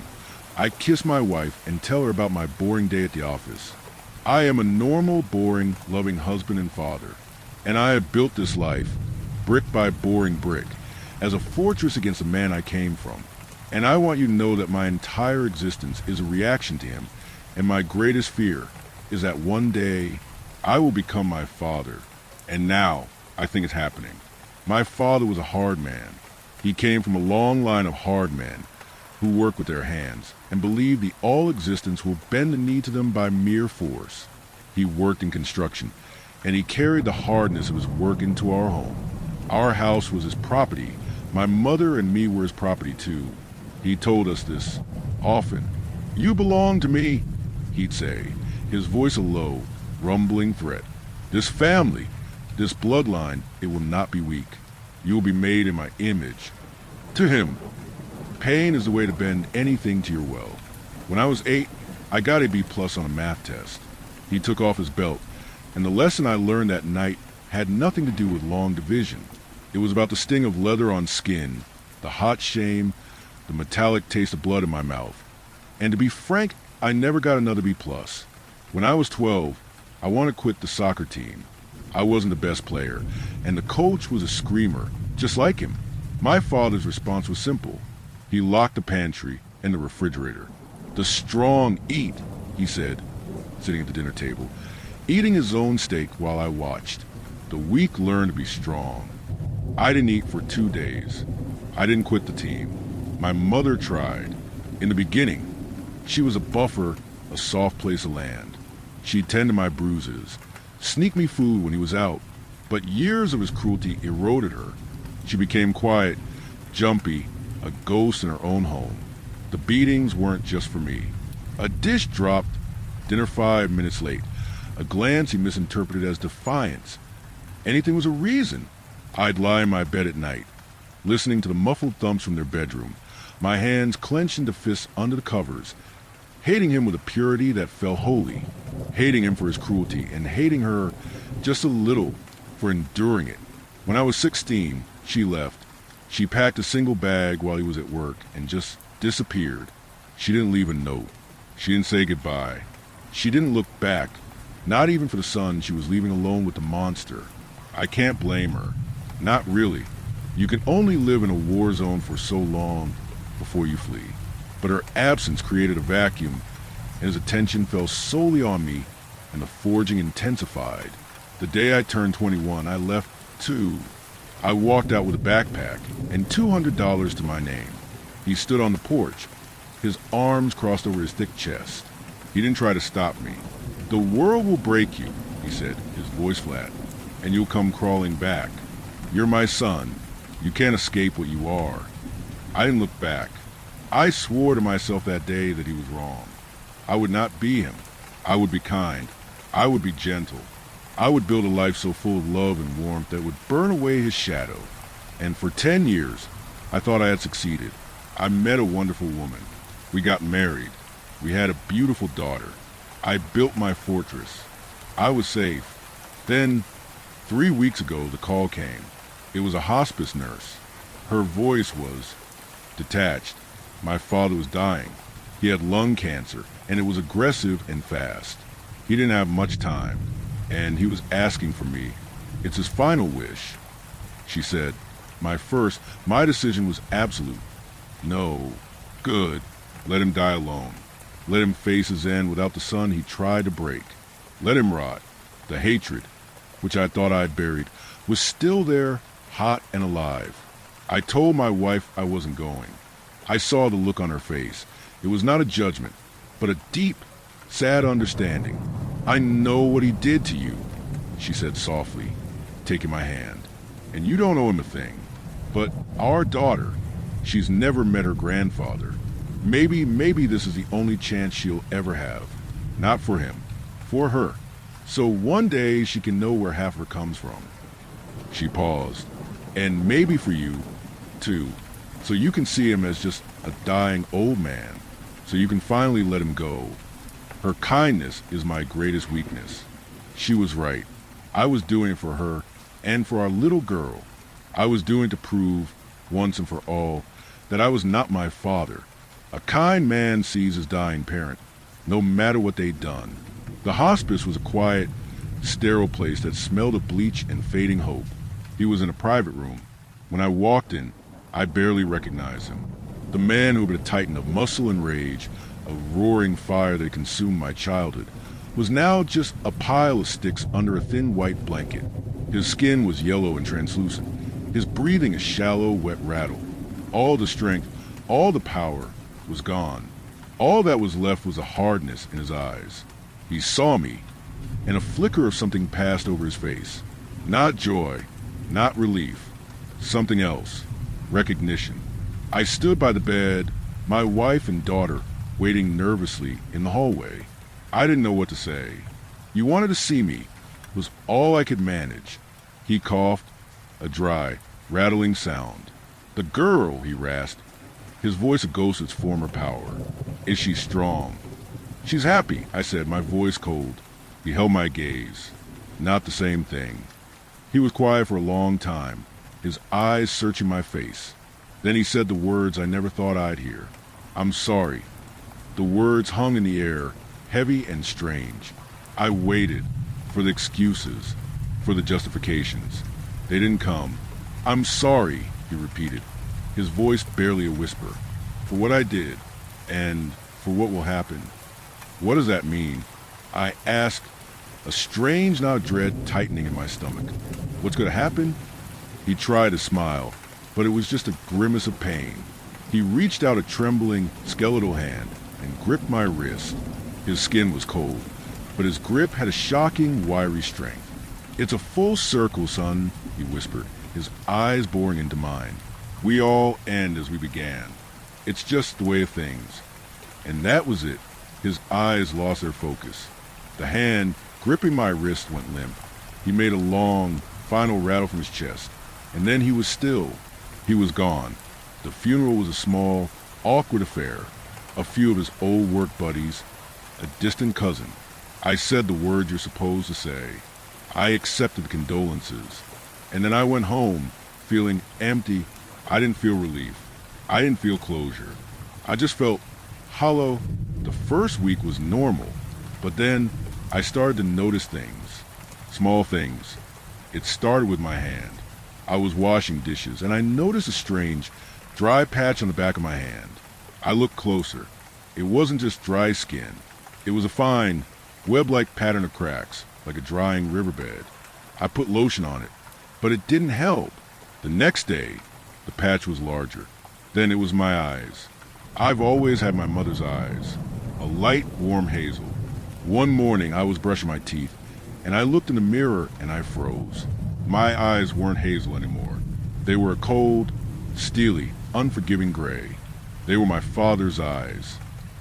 I kiss my wife and tell her about my boring day at the office. I am a normal, boring, loving husband and father, and I have built this life, brick by boring brick, as a fortress against the man I came from. And I want you to know that my entire existence is a reaction to him, and my greatest fear is that one day I will become my father. And now I think it's happening. My father was a hard man. He came from a long line of hard men who work with their hands and believe the all existence will bend the knee to them by mere force. He worked in construction, and he carried the hardness of his work into our home. Our house was his property. My mother and me were his property too. He told us this often. "You belong to me," he'd say, his voice a low, rumbling threat. "This family, this bloodline, it will not be weak. You will be made in my image." To him, pain is the way to bend anything to your will. When I was 8, I got a B+ on a math test. He took off his belt, and the lesson I learned that night had nothing to do with long division. It was about the sting of leather on skin, the hot shame, the metallic taste of blood in my mouth. And to be frank, I never got another B+. When I was 12, I wanted to quit the soccer team. I wasn't the best player, and the coach was a screamer, just like him. My father's response was simple. He locked the pantry and the refrigerator. "The strong eat," he said, sitting at the dinner table, eating his own steak while I watched. "The weak learn to be strong." I didn't eat for 2 days. I didn't quit the team. My mother tried. In the beginning, she was a buffer, a soft place of land. She'd tend to my bruises, sneak me food when he was out, but years of his cruelty eroded her. She became quiet, jumpy, a ghost in her own home. The beatings weren't just for me. A dish dropped, dinner 5 minutes late. A glance he misinterpreted as defiance. Anything was a reason. I'd lie in my bed at night, listening to the muffled thumps from their bedroom, my hands clenched into fists under the covers, hating him with a purity that felt holy, hating him for his cruelty, and hating her just a little for enduring it. When I was 16, she left. She packed a single bag while he was at work and just disappeared. She didn't leave a note. She didn't say goodbye. She didn't look back, not even for the son she was leaving alone with the monster. I can't blame her. Not really. You can only live in a war zone for so long before you flee. But her absence created a vacuum, and his attention fell solely on me, and the forging intensified. The day I turned 21, I left too. I walked out with a backpack and $200 to my name. He stood on the porch, his arms crossed over his thick chest. He didn't try to stop me. "The world will break you," he said, his voice flat, "and you'll come crawling back. You're my son. You can't escape what you are." I didn't look back. I swore to myself that day that he was wrong. I would not be him. I would be kind. I would be gentle. I would build a life so full of love and warmth that would burn away his shadow. And for 10 years, I thought I had succeeded. I met a wonderful woman. We got married. We had a beautiful daughter. I built my fortress. I was safe. Then, 3 weeks ago, the call came. It was a hospice nurse. Her voice was detached. My father was dying. He had lung cancer, and it was aggressive and fast. He didn't have much time, and he was asking for me. It's his final wish. She said, my decision was absolute. No. Good. Let him die alone. Let him face his end without the son he tried to break. Let him rot. The hatred, which I thought I had buried, was still there, hot and alive. I told my wife I wasn't going. I saw the look on her face. It was not a judgment, but a deep, sad understanding. "I know what he did to you," she said softly, taking my hand. "And you don't owe him a thing. But our daughter, she's never met her grandfather. Maybe this is the only chance she'll ever have. Not for him, for her. So one day she can know where half her comes from." She paused. And maybe for you, too. So you can see him as just a dying old man. So you can finally let him go. Her kindness is my greatest weakness. She was right. I was doing it for her and for our little girl. I was doing it to prove, once and for all, that I was not my father. A kind man sees his dying parent, no matter what they'd done. The hospice was a quiet, sterile place that smelled of bleach and fading hope. He was in a private room. When I walked in, I barely recognized him. The man who had been a titan of muscle and rage, a roaring fire that consumed my childhood, was now just a pile of sticks under a thin white blanket. His skin was yellow and translucent. His breathing a shallow, wet rattle. All the strength, all the power was gone. All that was left was a hardness in his eyes. He saw me, and a flicker of something passed over his face. Not joy, not relief, something else. Recognition. I stood by the bed, my wife and daughter waiting nervously in the hallway. I didn't know what to say. "You wanted to see me," was all I could manage. He coughed, a dry, rattling sound. "The girl," he rasped, his voice a ghost of its former power. "Is she strong?" "She's happy," I said, my voice cold. He held my gaze. Not the same thing. He was quiet for a long time, his eyes searching my face. Then he said the words I never thought I'd hear. "I'm sorry." The words hung in the air, heavy and strange. I waited for the excuses, for the justifications. They didn't come. "I'm sorry," he repeated, his voice barely a whisper, "for what I did, and for what will happen." "What does that mean?" I asked, a strange now dread tightening in my stomach. "What's going to happen?" He tried to smile, but it was just a grimace of pain. He reached out a trembling, skeletal hand and gripped my wrist. His skin was cold, but his grip had a shocking, wiry strength. "It's a full circle, son," he whispered, his eyes boring into mine. "We all end as we began. It's just the way of things." And that was it. His eyes lost their focus. The hand gripping my wrist went limp. He made a long, final rattle from his chest, and then he was still. He was gone. The funeral was a small, awkward affair. A few of his old work buddies, a distant cousin. I said the words you're supposed to say. I accepted the condolences. And then I went home, feeling empty. I didn't feel relief. I didn't feel closure. I just felt hollow. The first week was normal, but then I started to notice things, small things. It started with my hand. I was washing dishes, and I noticed a strange, dry patch on the back of my hand. I looked closer. It wasn't just dry skin. It was a fine, web-like pattern of cracks, like a drying riverbed. I put lotion on it, but it didn't help. The next day, the patch was larger. Then it was my eyes. I've always had my mother's eyes, a light, warm hazel. One morning, I was brushing my teeth, and I looked in the mirror and I froze. My eyes weren't hazel anymore. They were a cold, steely, unforgiving gray. They were my father's eyes.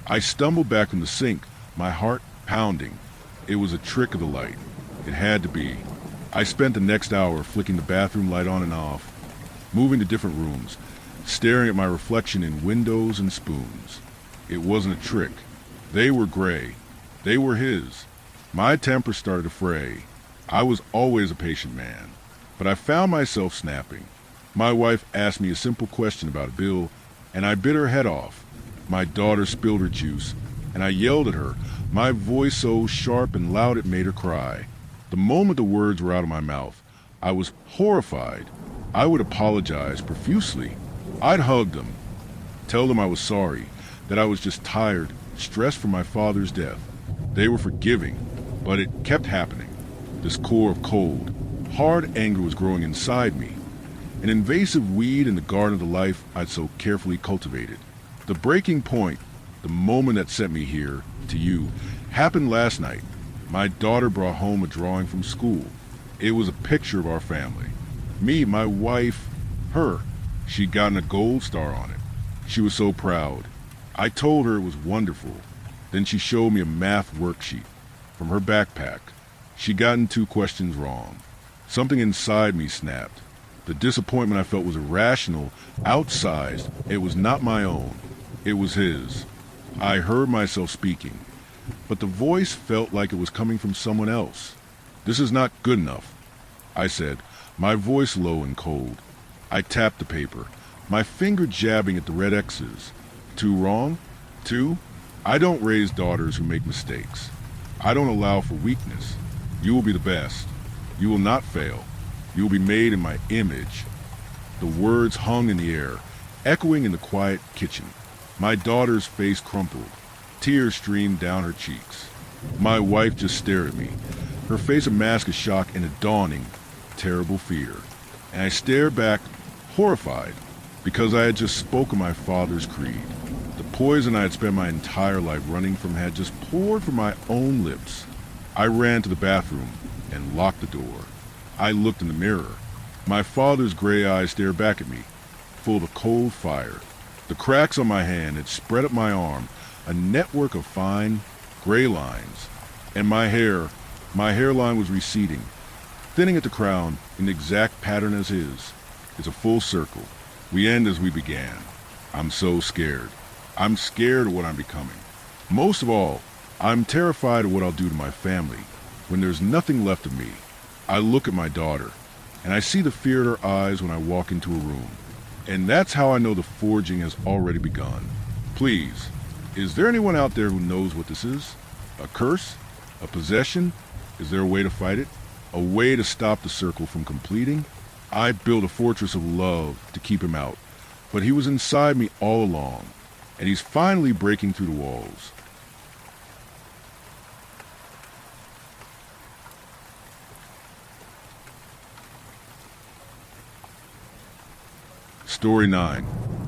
I stumbled back from the sink, my heart pounding. It was a trick of the light. It had to be. I spent the next hour flicking the bathroom light on and off, moving to different rooms, staring at my reflection in windows and spoons. It wasn't a trick. They were gray. They were his. My temper started to fray. I was always a patient man, but I found myself snapping. My wife asked me a simple question about a bill, and I bit her head off. My daughter spilled her juice, and I yelled at her, my voice so sharp and loud it made her cry. The moment the words were out of my mouth, I was horrified. I would apologize profusely. I'd hug them, tell them I was sorry, that I was just tired, stressed from my father's death. They were forgiving, but it kept happening. This core of cold, hard anger was growing inside me, an invasive weed in the garden of the life I'd so carefully cultivated. The breaking point, the moment that sent me here, to you, happened last night. My daughter brought home a drawing from school. It was a picture of our family. Me, my wife, her. She'd gotten a gold star on it. She was so proud. I told her it was wonderful. Then she showed me a math worksheet from her backpack. She'd gotten 2 questions wrong. Something inside me snapped. The disappointment I felt was irrational, outsized. It was not my own. It was his. I heard myself speaking, but the voice felt like it was coming from someone else. "This is not good enough," I said, my voice low and cold. I tapped the paper, my finger jabbing at the red X's. Two wrong? Two? I don't raise daughters who make mistakes. I don't allow for weakness. You will be the best. You will not fail. You will be made in my image. The words hung in the air, echoing in the quiet kitchen. My daughter's face crumpled. Tears streamed down her cheeks. My wife just stared at me, her face a mask of shock and a dawning, terrible fear. And I stared back, horrified, because I had just spoken my father's creed. The poison I had spent my entire life running from had just poured from my own lips. I ran to the bathroom and locked the door. I looked in the mirror. My father's gray eyes stared back at me, full of a cold fire. The cracks on my hand had spread up my arm, a network of fine, gray lines. And my hairline was receding, thinning at the crown in the exact pattern as his. It's a full circle. We end as we began. I'm so scared. I'm scared of what I'm becoming. Most of all, I'm terrified of what I'll do to my family when there's nothing left of me. I look at my daughter, and I see the fear in her eyes when I walk into a room. And that's how I know the forging has already begun. Please, is there anyone out there who knows what this is? A curse? A possession? Is there a way to fight it? A way to stop the circle from completing? I built a fortress of love to keep him out, but he was inside me all along, and he's finally breaking through the walls. Story 9,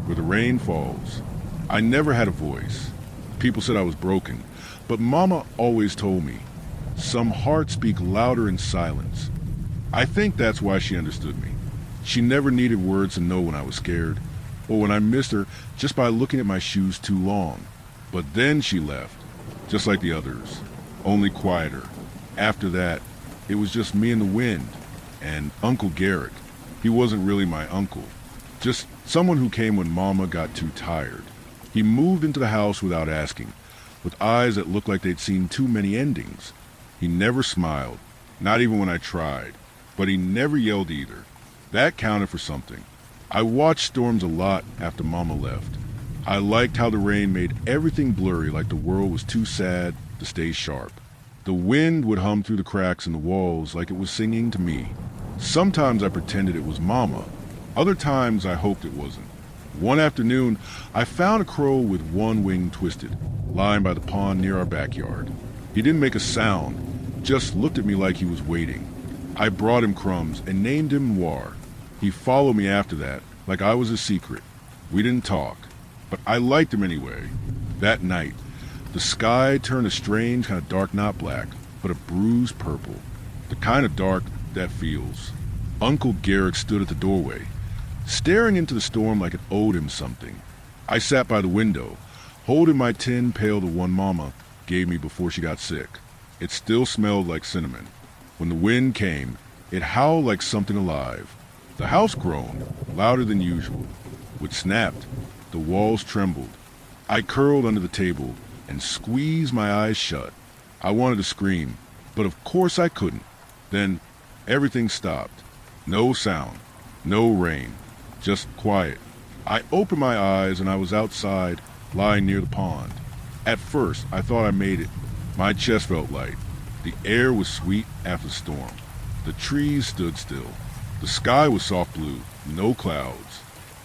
Where the Rain Falls. I never had a voice. People said I was broken, but Mama always told me, some hearts speak louder in silence. I think that's why she understood me. She never needed words to know when I was scared, or when I missed her just by looking at my shoes too long. But then she left, just like the others, only quieter. After that, it was just me and the wind, and Uncle Garrick. He wasn't really my uncle. Just someone who came when Mama got too tired. He moved into the house without asking, with eyes that looked like they'd seen too many endings. He never smiled, not even when I tried, but he never yelled either. That counted for something. I watched storms a lot after Mama left. I liked how the rain made everything blurry, like the world was too sad to stay sharp. The wind would hum through the cracks in the walls like it was singing to me. Sometimes I pretended it was Mama. Other times I hoped it wasn't. One afternoon, I found a crow with one wing twisted, lying by the pond near our backyard. He didn't make a sound, just looked at me like he was waiting. I brought him crumbs and named him Noir. He followed me after that, like I was a secret. We didn't talk, but I liked him anyway. That night, the sky turned a strange kind of dark, not black, but a bruised purple. The kind of dark that feels. Uncle Garrick stood at the doorway, staring into the storm like it owed him something. I sat by the window, holding my tin pail the one Mama gave me before she got sick. It still smelled like cinnamon. When the wind came, it howled like something alive. The house groaned, louder than usual. It snapped. The walls trembled. I curled under the table and squeezed my eyes shut. I wanted to scream, but of course I couldn't. Then everything stopped. No sound, no rain, just quiet. I opened my eyes and I was outside, lying near the pond. At first, I thought I made it. My chest felt light. The air was sweet after the storm. The trees stood still. The sky was soft blue, no clouds.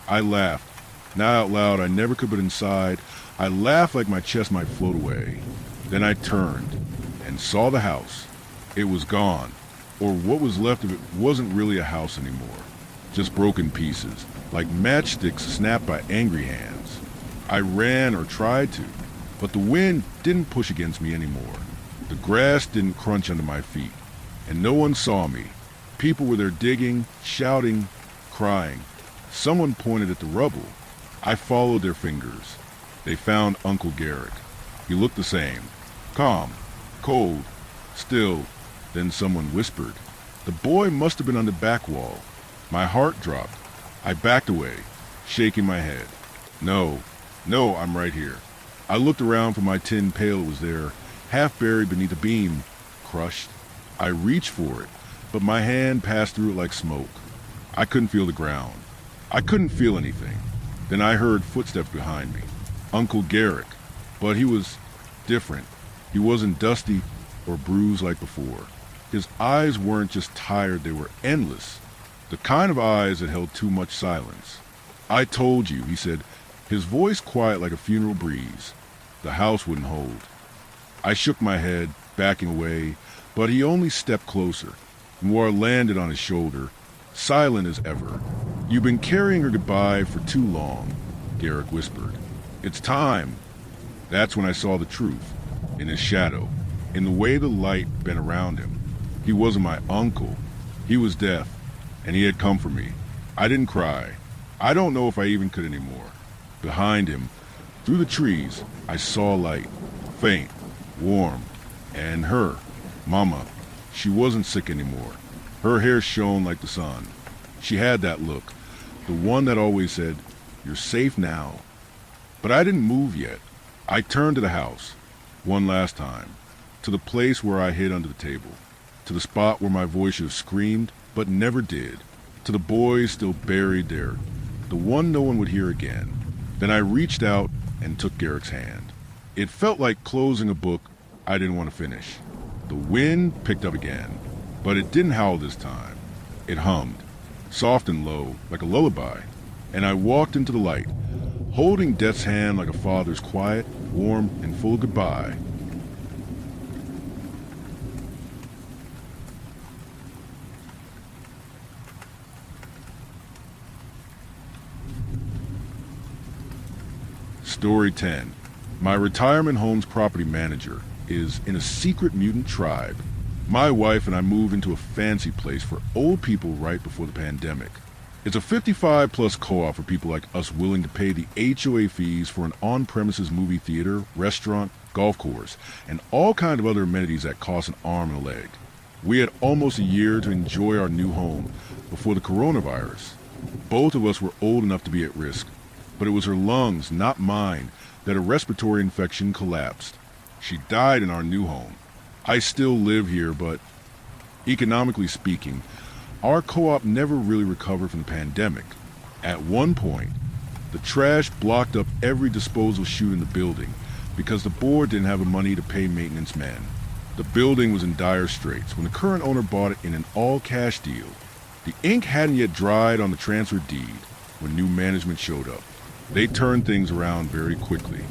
I laughed. Not out loud, I never could, but inside, I laughed like my chest might float away. Then I turned and saw the house. It was gone, or what was left of it wasn't really a house anymore. Just broken pieces, like matchsticks snapped by angry hands. I ran or tried to, but the wind didn't push against me anymore. The grass didn't crunch under my feet, and no one saw me. People were there digging, shouting, crying. Someone pointed at the rubble. I followed their fingers. They found Uncle Garrick. He looked the same, calm, cold, still. Then someone whispered. The boy must have been on the back wall. My heart dropped. I backed away, shaking my head. No, I'm right here. I looked around for my tin pail. It was there, half buried beneath a beam, crushed. I reached for it, but my hand passed through it like smoke. I couldn't feel the ground. I couldn't feel anything. Then I heard footsteps behind me. Uncle Garrick. But he was different. He wasn't dusty or bruised like before. His eyes weren't just tired, they were endless. The kind of eyes that held too much silence. I told you, he said, his voice quiet like a funeral breeze. The house wouldn't hold. I shook my head, backing away, but he only stepped closer. Noir landed on his shoulder, silent as ever. You've been carrying her goodbye for too long, Garrick whispered. It's time. That's when I saw the truth, in his shadow, in the way the light bent around him. He wasn't my uncle. He was death, and he had come for me. I didn't cry. I don't know if I even could anymore. Behind him, through the trees, I saw light, faint, warm, and her, Mama. She wasn't sick anymore. Her hair shone like the sun. She had that look, the one that always said, "You're safe now." But I didn't move yet. I turned to the house, one last time, to the place where I hid under the table, to the spot where my voice should have screamed, but never did, to the boy still buried there, the one no one would hear again. Then I reached out and took Garrick's hand. It felt like closing a book I didn't want to finish. The wind picked up again, but it didn't howl this time. It hummed, soft and low, like a lullaby, and I walked into the light, holding Death's hand like a father's, quiet, warm, and full of goodbye. Story 10. My retirement home's property manager is in a secret mutant tribe. My wife and I moved into a fancy place for old people right before the pandemic. It's a 55-plus co-op for people like us willing to pay the HOA fees for an on-premises movie theater, restaurant, golf course, and all kind of other amenities that cost an arm and a leg. We had almost a year to enjoy our new home before the coronavirus. Both of us were old enough to be at risk, but it was her lungs, not mine, that a respiratory infection collapsed. She died in our new home. I still live here, but economically speaking, our co-op never really recovered from the pandemic. At one point, the trash blocked up every disposal chute in the building because the board didn't have the money to pay maintenance men. The building was in dire straits when the current owner bought it in an all-cash deal. The ink hadn't yet dried on the transfer deed when new management showed up. They turned things around very quickly.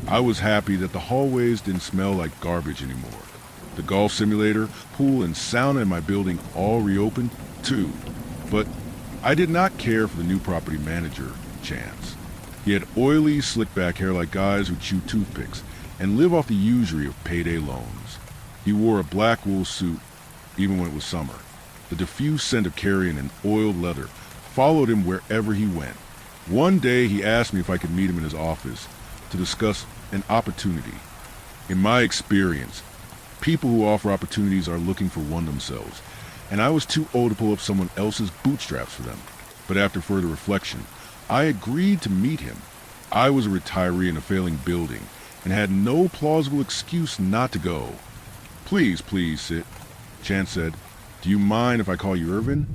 I was happy that the hallways didn't smell like garbage anymore. The golf simulator, pool, and sauna in my building all reopened, too. But I did not care for the new property manager, Chance. He had oily, slick-back hair like guys who chew toothpicks and live off the usury of payday loans. He wore a black wool suit, even when it was summer. The diffuse scent of carrion and oiled leather followed him wherever he went. One day he asked me if I could meet him in his office to discuss an opportunity. In my experience, people who offer opportunities are looking for one themselves, and I was too old to pull up someone else's bootstraps for them. But after further reflection, I agreed to meet him. I was a retiree in a failing building and had no plausible excuse not to go. Please, sit, Chance said. Do you mind if I call you Irvin?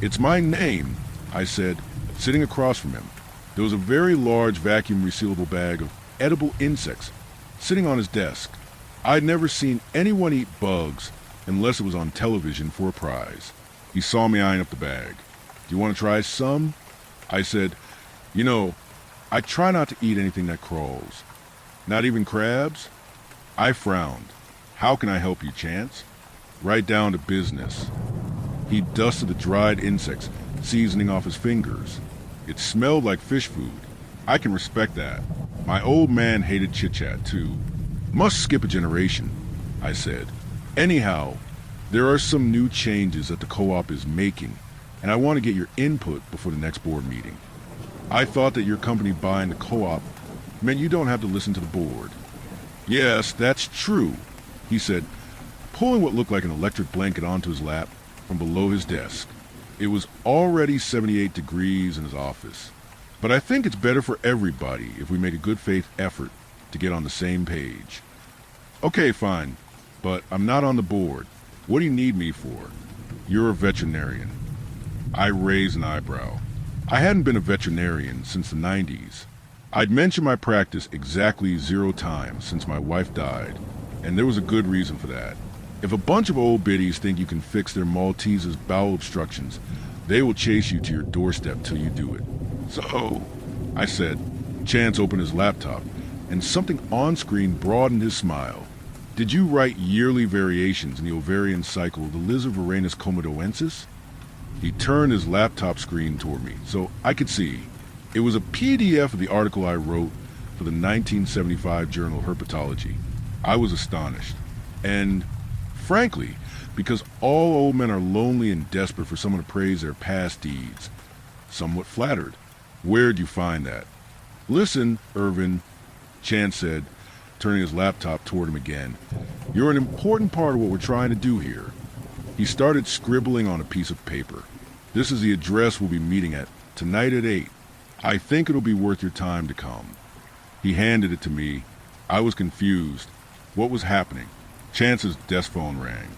It's my name, I said, sitting across from him. There was a very large vacuum resealable bag of edible insects sitting on his desk. I'd never seen anyone eat bugs unless it was on television for a prize. He saw me eyeing up the bag. Do you want to try some? I said, you know, I try not to eat anything that crawls. Not even crabs? I frowned. How can I help you, Chance? Right down to business. He dusted the dried insects, seasoning off his fingers. It smelled like fish food. I can respect that. My old man hated chit-chat, too. Must skip a generation, I said. Anyhow, there are some new changes that the co-op is making, and I want to get your input before the next board meeting. I thought that your company buying the co-op meant you don't have to listen to the board. Yes, that's true, he said, pulling what looked like an electric blanket onto his lap from below his desk. It was already 78 degrees in his office. But I think it's better for everybody if we make a good faith effort to get on the same page. Okay, fine, but I'm not on the board. What do you need me for? You're a veterinarian. I raised an eyebrow. I hadn't been a veterinarian since the 90s. I'd mentioned my practice exactly 0 times since my wife died, and there was a good reason for that. If a bunch of old biddies think you can fix their Maltese's bowel obstructions, they will chase you to your doorstep till you do it. So, I said. Chance opened his laptop, and something on screen broadened his smile. Did you write yearly variations in the ovarian cycle of the lizard Varanus comodoensis? He turned his laptop screen toward me, so I could see. It was a PDF of the article I wrote for the 1975 journal Herpetology. I was astonished. And, frankly, because all old men are lonely and desperate for someone to praise their past deeds, somewhat flattered. Where'd you find that? Listen, Irvin, Chance said, turning his laptop toward him again. You're an important part of what we're trying to do here. He started scribbling on a piece of paper. This is the address we'll be meeting at tonight at 8. I think it'll be worth your time to come. He handed it to me. I was confused. What was happening? Chance's desk phone rang.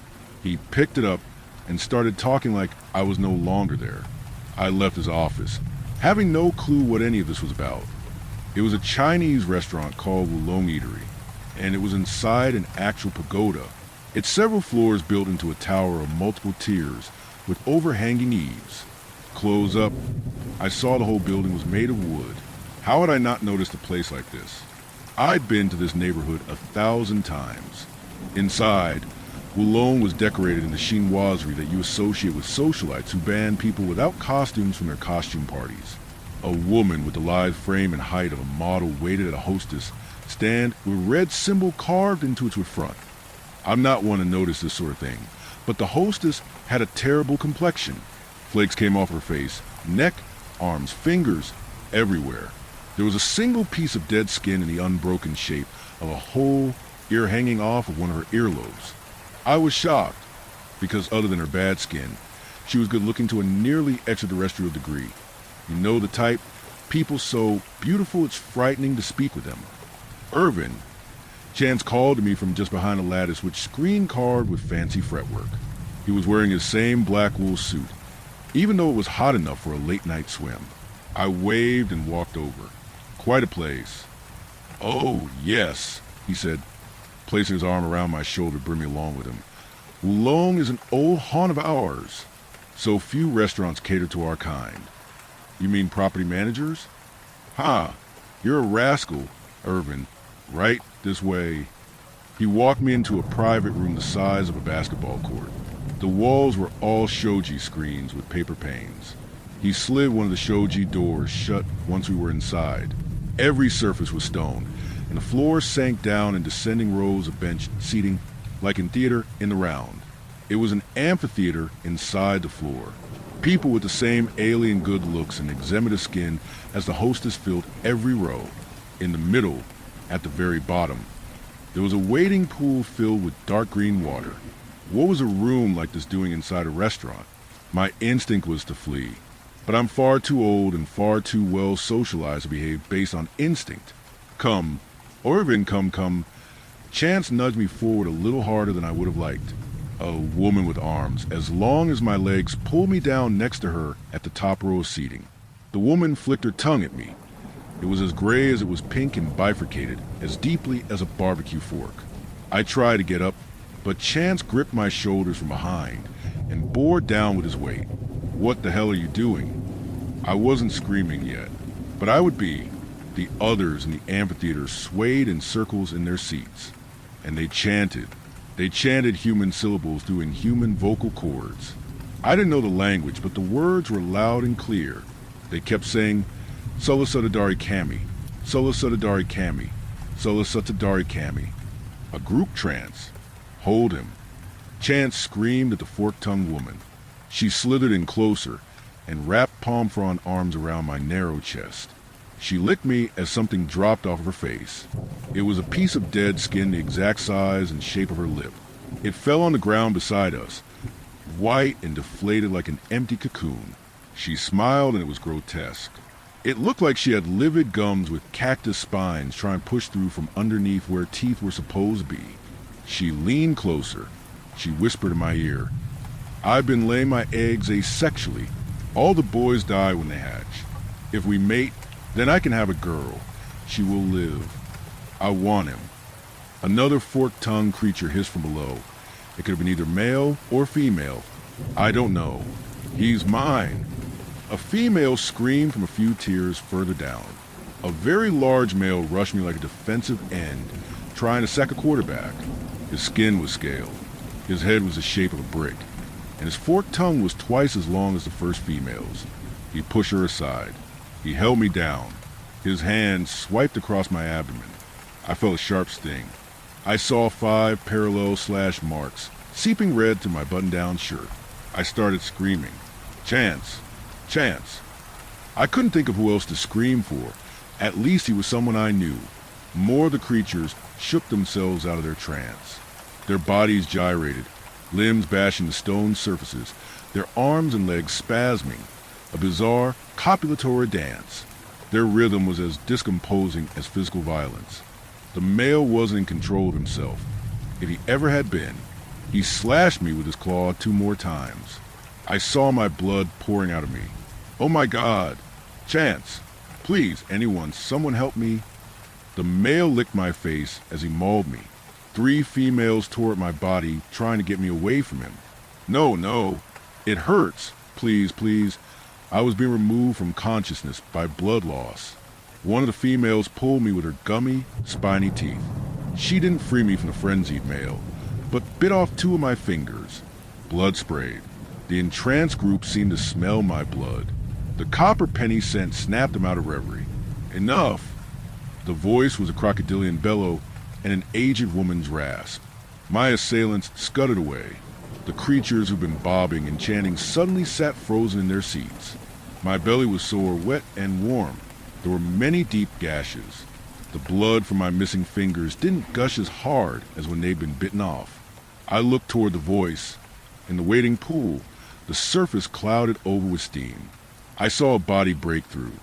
He picked it up and started talking like I was no longer there. I left his office, having no clue what any of this was about. It was a Chinese restaurant called Wulong Eatery, and it was inside an actual pagoda. It's several floors built into a tower of multiple tiers with overhanging eaves. Close up, I saw the whole building was made of wood. How had I not noticed a place like this? I'd been to this neighborhood 1,000 times. Inside, Wulong was decorated in the chinoiserie that you associate with socialites who ban people without costumes from their costume parties. A woman with the lithe frame and height of a model waited at a hostess stand with a red symbol carved into its front. I'm not one to notice this sort of thing, but the hostess had a terrible complexion. Flakes came off her face, neck, arms, fingers, everywhere. There was a single piece of dead skin in the unbroken shape of a whole ear hanging off of one of her earlobes. I was shocked, because other than her bad skin, she was good looking to a nearly extraterrestrial degree. You know the type? People so beautiful it's frightening to speak with them. Irvin. Chance called to me from just behind a lattice which screen carved with fancy fretwork. He was wearing his same black wool suit, even though it was hot enough for a late-night swim. I waved and walked over. Quite a place. Oh, yes, he said, placing his arm around my shoulder to bring me along with him. Wulong is an old haunt of ours. So few restaurants cater to our kind. You mean property managers? Ha! You're a rascal, Irvin. Right this way. He walked me into a private room the size of a basketball court. The walls were all shoji screens with paper panes. He slid one of the shoji doors shut once we were inside. Every surface was stone, and the floor sank down in descending rows of bench seating, like in theater in the round. It was an amphitheater inside the floor. People with the same alien good looks and eczema skin as the hostess filled every row. In the middle, at the very bottom, there was a waiting pool filled with dark green water. What was a room like this doing inside a restaurant? My instinct was to flee, but I'm far too old and far too well socialized to behave based on instinct. Come, Irvin, come. Chance nudged me forward a little harder than I would have liked. A woman with arms, as long as my legs, pulled me down next to her at the top row of seating. The woman flicked her tongue at me. It was as gray as it was pink and bifurcated, as deeply as a barbecue fork. I tried to get up, but Chance gripped my shoulders from behind and bore down with his weight. What the hell are you doing? I wasn't screaming yet, but I would be. The others in the amphitheater swayed in circles in their seats, and they chanted. They chanted human syllables through inhuman vocal cords. I didn't know the language, but the words were loud and clear. They kept saying, Sula Sutadari Kami, Sula Sutadari Kami, Sula Sutadari Kami. A group trance. Hold him. Chance screamed at the fork-tongued woman. She slithered in closer and wrapped palm frond arms around my narrow chest. She licked me as something dropped off of her face. It was a piece of dead skin the exact size and shape of her lip. It fell on the ground beside us. white and deflated like an empty cocoon. She smiled and it was grotesque. It looked like she had livid gums with cactus spines trying to push through from underneath where teeth were supposed to be. She leaned closer. She whispered in my ear, "I've been laying my eggs asexually. All the boys die when they hatch. If we mate, then I can have a girl. She will live. I want him." Another forked-tongued creature hissed from below. It could have been either male or female. I don't know. He's mine. A female screamed from a few tiers further down. A very large male rushed me like a defensive end, trying to sack a quarterback. His skin was scaled. His head was the shape of a brick, and his forked tongue was twice as long as the first female's. He pushed her aside. He held me down. His hand swiped across my abdomen. I felt a sharp sting. I saw 5 parallel slash marks, seeping red through my button-down shirt. I started screaming. Chance! Chance! I couldn't think of who else to scream for. At least he was someone I knew. More of the creatures shook themselves out of their trance. Their bodies gyrated, limbs bashing the stone surfaces, their arms and legs spasming, a bizarre copulatory dance. Their rhythm was as discomposing as physical violence. The male wasn't in control of himself. If he ever had been, he slashed me with his claw 2 more times. I saw my blood pouring out of me. Oh my God! Chance! Please, anyone, someone help me. The male licked my face as he mauled me. 3 females tore at my body, trying to get me away from him. No, no. It hurts. Please, please. I was being removed from consciousness by blood loss. One of the females pulled me with her gummy, spiny teeth. She didn't free me from the frenzied male, but bit off 2 of my fingers. Blood sprayed. The entranced group seemed to smell my blood. The copper penny scent snapped them out of reverie. Enough! The voice was a crocodilian bellow and an aged woman's rasp. My assailants scudded away. The creatures who'd been bobbing and chanting suddenly sat frozen in their seats. My belly was sore, wet, and warm. There were many deep gashes. The blood from my missing fingers didn't gush as hard as when they'd been bitten off. I looked toward the voice. In the waiting pool, the surface clouded over with steam. I saw a body break through.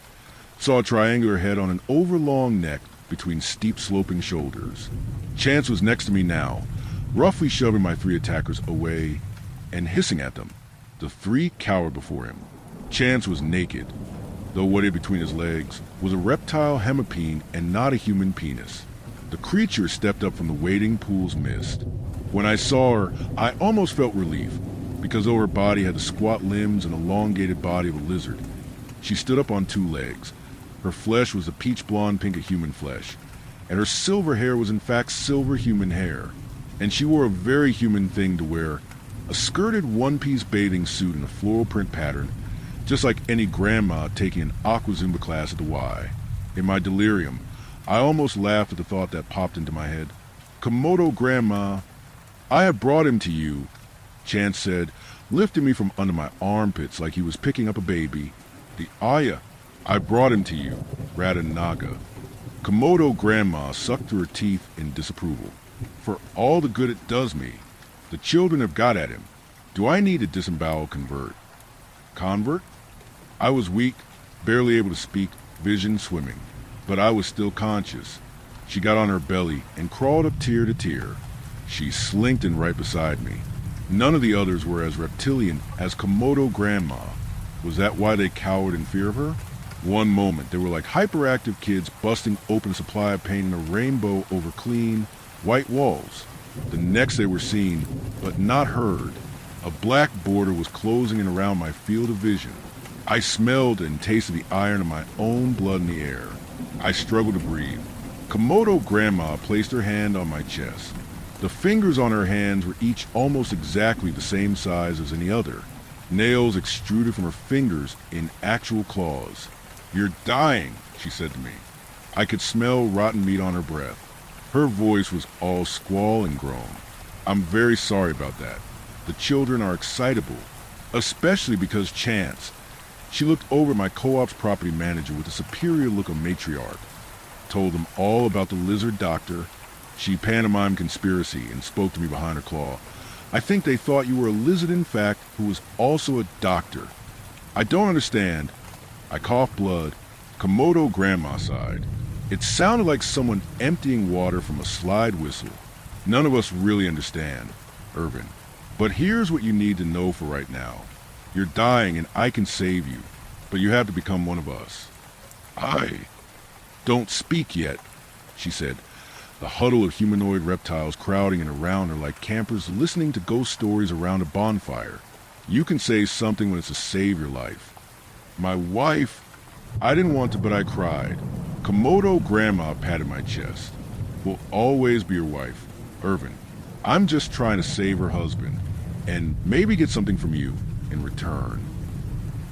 Saw a triangular head on an overlong neck between steep sloping shoulders. Chance was next to me now, roughly shoving my 3 attackers away and hissing at them. The 3 cowered before him. Chance was naked, though what lay between his legs was a reptile hemipene and not a human penis. The creature stepped up from the waiting pool's mist. When I saw her, I almost felt relief, because though her body had the squat limbs and elongated body of a lizard, she stood up on 2 legs. Her flesh was the peach blonde pink of human flesh, and her silver hair was in fact silver human hair. And she wore a very human thing to wear, a skirted one-piece bathing suit in a floral print pattern, just like any grandma taking an aqua Zumba class at the Y. In my delirium, I almost laughed at the thought that popped into my head. "Komodo Grandma, I have brought him to you," Chance said, lifting me from under my armpits like he was picking up a baby. "The Aya, I brought him to you," rattled Naga. Komodo Grandma sucked through her teeth in disapproval. "For all the good it does me. The children have got at him. Do I need to disembowel convert?" Convert? I was weak, barely able to speak, vision swimming, but I was still conscious. She got on her belly and crawled up tier to tier. She slinked in right beside me. None of the others were as reptilian as Komodo Grandma. Was that why they cowered in fear of her? One moment, they were like hyperactive kids busting open a supply of paint in a rainbow over clean, white walls. The next they were seen, but not heard. A black border was closing in around my field of vision. I smelled and tasted the iron of my own blood in the air. I struggled to breathe. Komodo Grandma placed her hand on my chest. The fingers on her hands were each almost exactly the same size as any other. Nails extruded from her fingers in actual claws. "You're dying," she said to me. I could smell rotten meat on her breath. Her voice was all squall and groan. "I'm very sorry about that. The children are excitable, especially because Chance." She looked over at my co-op's property manager with a superior look of matriarch. Told them all about the lizard doctor. She pantomimed conspiracy and spoke to me behind her claw. I think they thought you were a lizard, in fact, who was also a doctor. I don't understand. I coughed blood. Komodo grandma sighed. It sounded like someone emptying water from a slide whistle. None of us really understand, Irvin. But here's what you need to know for right now. You're dying and I can save you, but you have to become one of us. Don't speak yet, she said, the huddle of humanoid reptiles crowding in around her like campers listening to ghost stories around a bonfire. You can say something when it's to save your life. My wife, I didn't want to, but I cried. Komodo grandma patted my chest. Will always be your wife, Irvin. I'm just trying to save her husband, and maybe get something from you in return.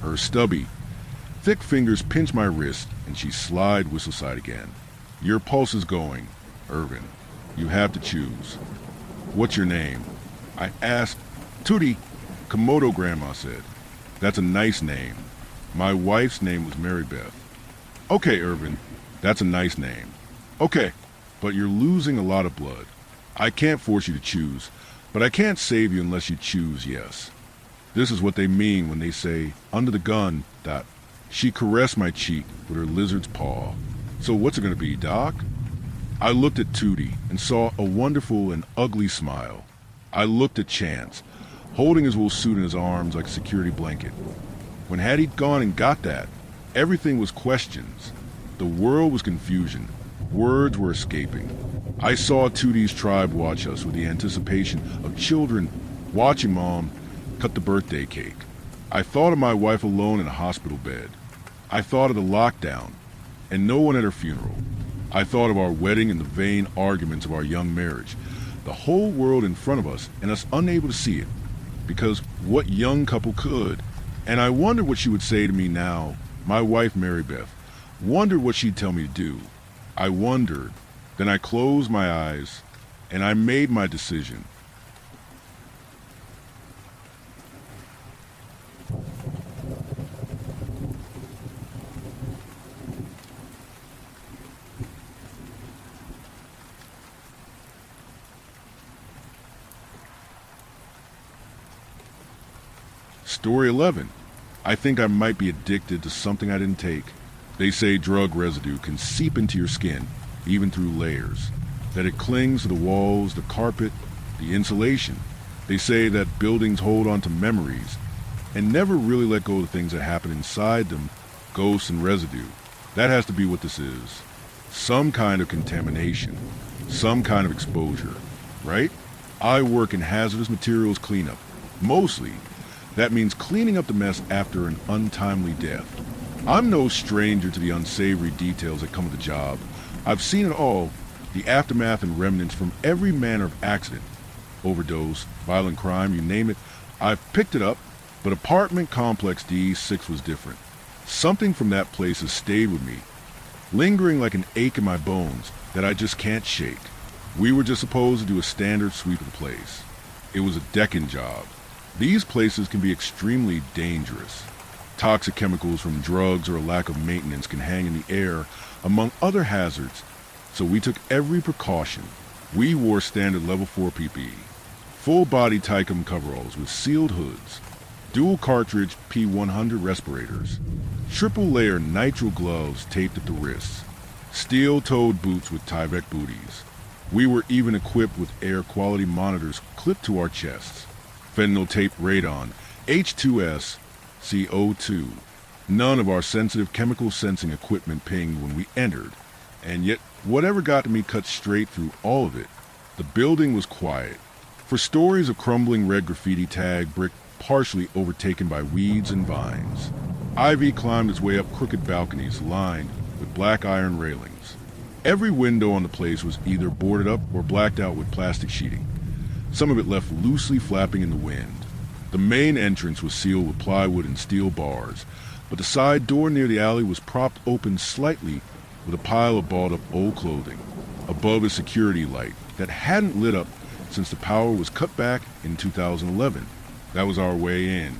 Her stubby, thick fingers pinched my wrist, and she slid whistle side again. Your pulse is going, Irvin. You have to choose. What's your name? I asked. Tootie, Komodo grandma said. That's a nice name. My wife's name was Mary Beth. Okay, Irvin, that's a nice name. Okay, but you're losing a lot of blood. I can't force you to choose, but I can't save you unless you choose yes. This is what they mean when they say, under the gun, Dot. She caressed my cheek with her lizard's paw. So what's it going to be, Doc? I looked at Tootie and saw a wonderful and ugly smile. I looked at Chance, holding his wool suit in his arms like a security blanket. When had he gone and got that, everything was questions. The world was confusion. Words were escaping. I saw Tootie's tribe watch us with the anticipation of children watching Mom cut the birthday cake. I thought of my wife alone in a hospital bed. I thought of the lockdown and no one at her funeral. I thought of our wedding and the vain arguments of our young marriage. The whole world in front of us and us unable to see it. Because what young couple could? And I wondered what she would say to me now, my wife Mary Beth. Wondered what she'd tell me to do. I wondered. Then I closed my eyes and I made my decision. Story 11. I think I might be addicted to something I didn't take. They say drug residue can seep into your skin, even through layers. That it clings to the walls, the carpet, the insulation. They say that buildings hold on to memories and never really let go of the things that happen inside them, ghosts and residue. That has to be what this is. Some kind of contamination. Some kind of exposure. Right? I work in hazardous materials cleanup. Mostly. That means cleaning up the mess after an untimely death. I'm no stranger to the unsavory details that come with the job. I've seen it all, the aftermath and remnants from every manner of accident. Overdose, violent crime, you name it. I've picked it up, but apartment complex D6 was different. Something from that place has stayed with me, lingering like an ache in my bones that I just can't shake. We were just supposed to do a standard sweep of the place. It was a decking job. These places can be extremely dangerous. Toxic chemicals from drugs or a lack of maintenance can hang in the air, among other hazards, so we took every precaution. We wore standard level 4 PPE, full-body Tycum coveralls with sealed hoods, dual-cartridge P100 respirators, triple-layer nitrile gloves taped at the wrists, steel-toed boots with Tyvek booties. We were even equipped with air quality monitors clipped to our chests. Fentanyl-taped radon, H2S, CO2. None of our sensitive chemical sensing equipment pinged when we entered, and yet whatever got to me cut straight through all of it. The building was quiet. For stories of crumbling red graffiti tag brick partially overtaken by weeds and vines. Ivy climbed its way up crooked balconies lined with black iron railings. Every window on the place was either boarded up or blacked out with plastic sheeting. Some of it left loosely flapping in the wind. The main entrance was sealed with plywood and steel bars, but the side door near the alley was propped open slightly with a pile of balled-up old clothing, above a security light that hadn't lit up since the power was cut back in 2011. That was our way in.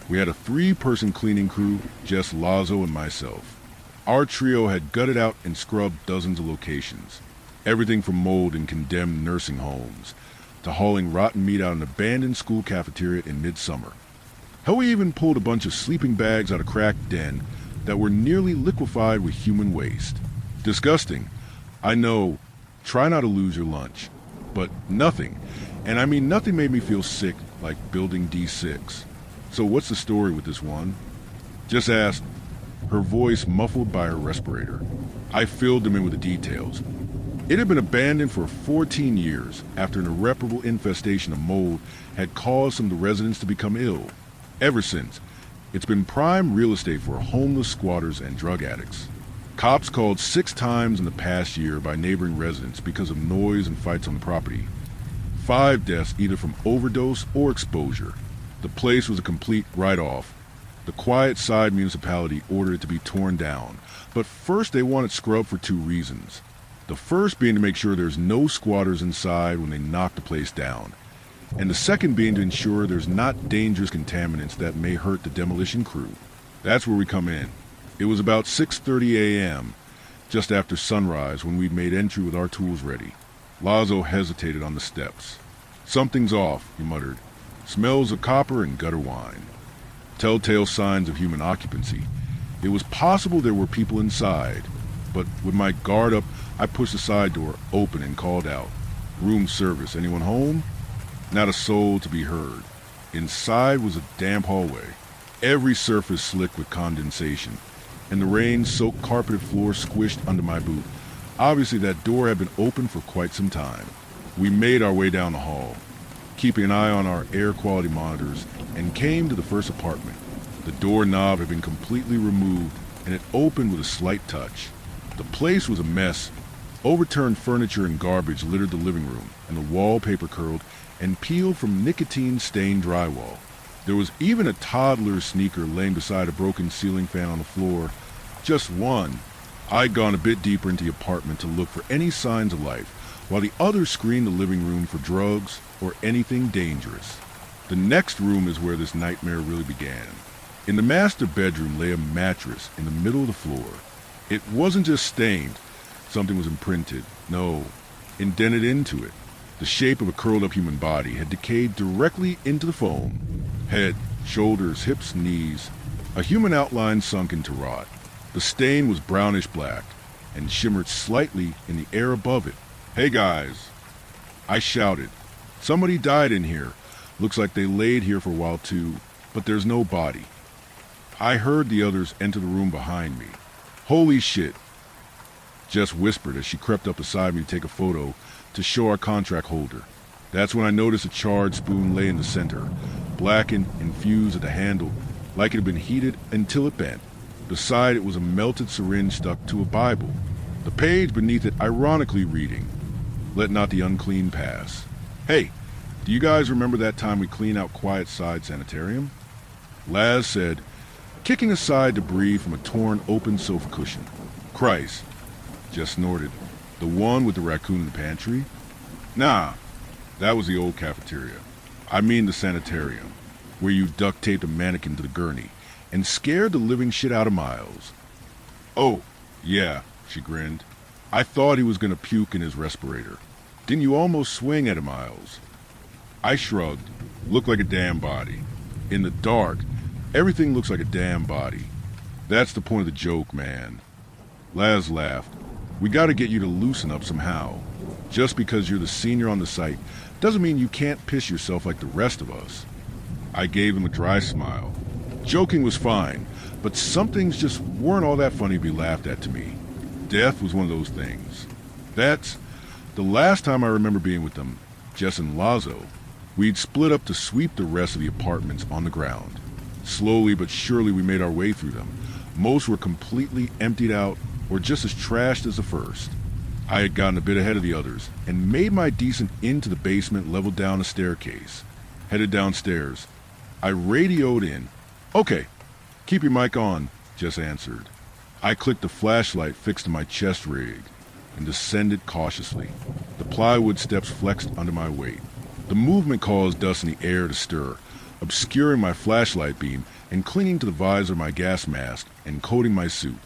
We had a 3-person cleaning crew, Jess, Lazo, and myself. Our trio had gutted out and scrubbed dozens of locations. Everything from mold in condemned nursing homes, to hauling rotten meat out of an abandoned school cafeteria in midsummer. Hell, we even pulled a bunch of sleeping bags out of cracked den that were nearly liquefied with human waste. Disgusting. I know, try not to lose your lunch. But nothing, and I mean nothing, made me feel sick like building D6. So what's the story with this one? Just asked, her voice muffled by her respirator. I filled them in with the details. It had been abandoned for 14 years after an irreparable infestation of mold had caused some of the residents to become ill. Ever since, it's been prime real estate for homeless squatters and drug addicts. Cops called 6 times in the past year by neighboring residents because of noise and fights on the property. 5 deaths either from overdose or exposure. The place was a complete write-off. The quiet side municipality ordered it to be torn down, but first they wanted scrub for 2 reasons. The first being to make sure there's no squatters inside when they knock the place down, and the second being to ensure there's not dangerous contaminants that may hurt the demolition crew. That's where we come in. It was about 6:30 a.m., just after sunrise, when we'd made entry with our tools ready. Lazo hesitated on the steps. Something's off, he muttered. Smells of copper and gutter wine. Telltale signs of human occupancy. It was possible there were people inside, but with my guard up, I pushed the side door open and called out. Room service, anyone home? Not a soul to be heard. Inside was a damp hallway, every surface slick with condensation, and the rain-soaked carpeted floor squished under my boot. Obviously that door had been open for quite some time. We made our way down the hall, keeping an eye on our air quality monitors, and came to the first apartment. The doorknob had been completely removed, and it opened with a slight touch. The place was a mess. Overturned furniture and garbage littered the living room, and the wallpaper curled and peeled from nicotine-stained drywall. There was even a toddler's sneaker laying beside a broken ceiling fan on the floor. Just one. I'd gone a bit deeper into the apartment to look for any signs of life, while the others screened the living room for drugs or anything dangerous. The next room is where this nightmare really began. In the master bedroom lay a mattress in the middle of the floor. It wasn't just stained. Something was imprinted. No, indented into it. The shape of a curled-up human body had decayed directly into the foam. Head, shoulders, hips, knees. A human outline sunk into rot. The stain was brownish black and shimmered slightly in the air above it. Hey guys, I shouted. Somebody died in here. Looks like they laid here for a while too, but there's no body. I heard the others enter the room behind me. Holy shit, Jess whispered as she crept up beside me to take a photo to show our contract holder. That's when I noticed a charred spoon lay in the center, blackened and fused at the handle like it had been heated until it bent. Beside it was a melted syringe stuck to a Bible, the page beneath it ironically reading, "Let not the unclean pass." Hey, do you guys remember that time we cleaned out Quiet Side Sanitarium? Laz said, kicking aside debris from a torn open sofa cushion. Christ, Jess snorted. The one with the raccoon in the pantry? Nah, that was the old cafeteria. I mean the sanitarium, where you duct taped a mannequin to the gurney and scared the living shit out of Miles. Oh, yeah, she grinned. I thought he was gonna puke in his respirator. Didn't you almost swing at him, Miles? I shrugged. Looked like a damn body. In the dark, everything looks like a damn body. That's the point of the joke, man. Laz laughed. We gotta get you to loosen up somehow. Just because you're the senior on the site doesn't mean you can't piss yourself like the rest of us. I gave him a dry smile. Joking was fine, but some things just weren't all that funny to be laughed at to me. Death was one of those things. That's the last time I remember being with them, Jess and Lazo. We'd split up to sweep the rest of the apartments on the ground. Slowly but surely we made our way through them. Most were completely emptied out or just as trashed as the first. I had gotten a bit ahead of the others and made my descent into the basement, leveled down a staircase. Headed downstairs. I radioed in. Okay, keep your mic on, Jess answered. I clicked the flashlight fixed to my chest rig and descended cautiously. The plywood steps flexed under my weight. The movement caused dust in the air to stir, obscuring my flashlight beam and clinging to the visor of my gas mask and coating my suit.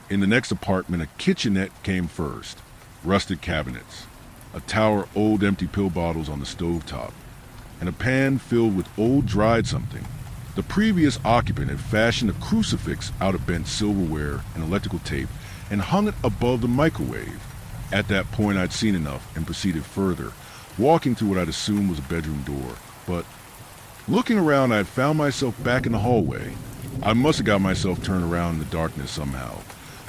In the next apartment, a kitchenette came first. Rusted cabinets. a tower of old empty pill bottles on the stovetop, and a pan filled with old dried something. The previous occupant had fashioned a crucifix out of bent silverware and electrical tape and hung it above the microwave. At that point I'd seen enough and proceeded further, walking through what I'd assumed was a bedroom door. But looking around, I had found myself back in the hallway. I must have got myself turned around in the darkness somehow.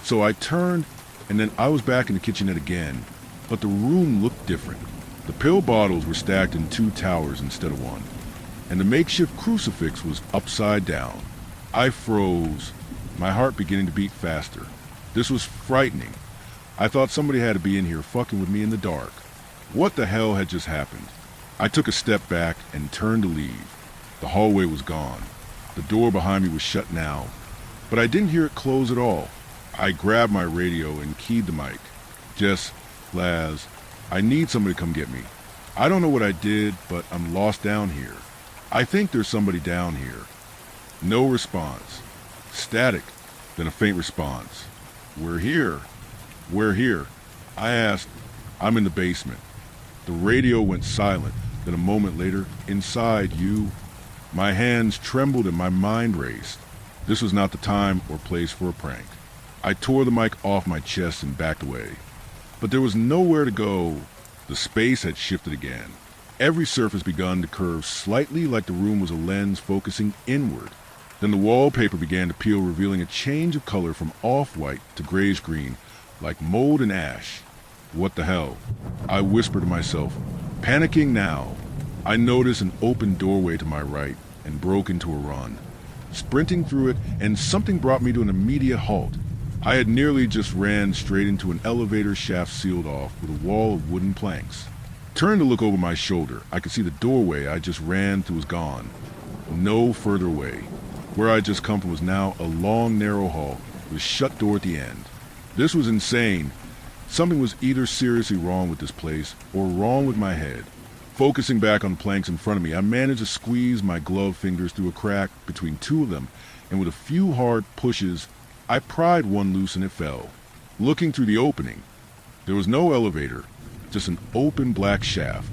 So I turned, and then I was back in the kitchenette again, but the room looked different. The pill bottles were stacked in 2 towers instead of 1, and the makeshift crucifix was upside down. I froze, my heart beginning to beat faster. This was frightening. I thought somebody had to be in here fucking with me in the dark. What the hell had just happened? I took a step back and turned to leave. The hallway was gone. The door behind me was shut now, but I didn't hear it close at all. I grabbed my radio and keyed the mic. Jess, Laz, I need somebody to come get me. I don't know what I did, but I'm lost down here. I think there's somebody down here. No response. Static, then a faint response. We're here. We're here. I asked. I'm in the basement. The radio went silent, then a moment later, inside you. My hands trembled and my mind raced. This was not the time or place for a prank. I tore the mic off my chest and backed away. But there was nowhere to go. The space had shifted again. Every surface begun to curve slightly like the room was a lens focusing inward. Then the wallpaper began to peel, revealing a change of color from off-white to grayish-green, like mold and ash. What the hell? I whispered to myself, panicking now. I noticed an open doorway to my right and broke into a run, sprinting through it, and something brought me to an immediate halt. I had nearly just ran straight into an elevator shaft sealed off with a wall of wooden planks. Turned to look over my shoulder. I could see the doorway I just ran through was gone. No further away. Where I had just come from was now a long, narrow hall with a shut door at the end. This was insane. Something was either seriously wrong with this place or wrong with my head. Focusing back on the planks in front of me, I managed to squeeze my gloved fingers through a crack between 2 of them, and with a few hard pushes, I pried one loose and it fell. Looking through the opening, there was no elevator, just an open black shaft.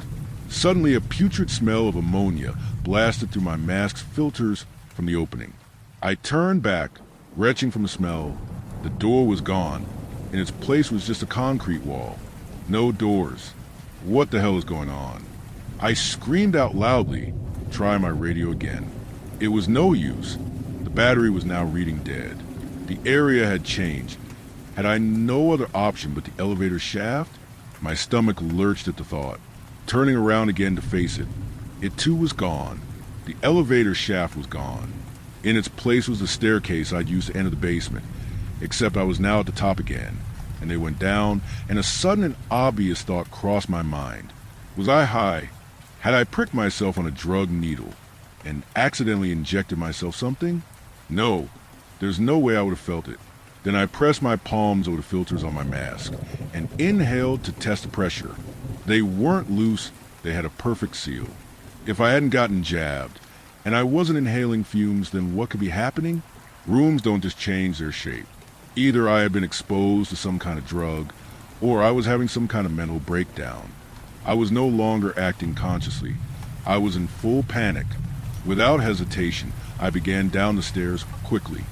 Suddenly, a putrid smell of ammonia blasted through my mask's filters from the opening. I turned back, retching from the smell. The door was gone. In its place was just a concrete wall. No doors. What the hell is going on? I screamed out loudly, trying my radio again. It was no use. The battery was now reading dead. The area had changed. Had I no other option but the elevator shaft? My stomach lurched at the thought. Turning around again to face it, it too was gone. The elevator shaft was gone. In its place was the staircase I'd used to enter the basement, except I was now at the top again, and they went down, and a sudden and obvious thought crossed my mind. Was I high? Had I pricked myself on a drug needle and accidentally injected myself something? No, there's no way I would have felt it. Then I pressed my palms over the filters on my mask and inhaled to test the pressure. They weren't loose, they had a perfect seal. If I hadn't gotten jabbed, and I wasn't inhaling fumes, then what could be happening? Rooms don't just change their shape. Either I had been exposed to some kind of drug, or I was having some kind of mental breakdown. I was no longer acting consciously. I was in full panic. Without hesitation, I began down the stairs quickly.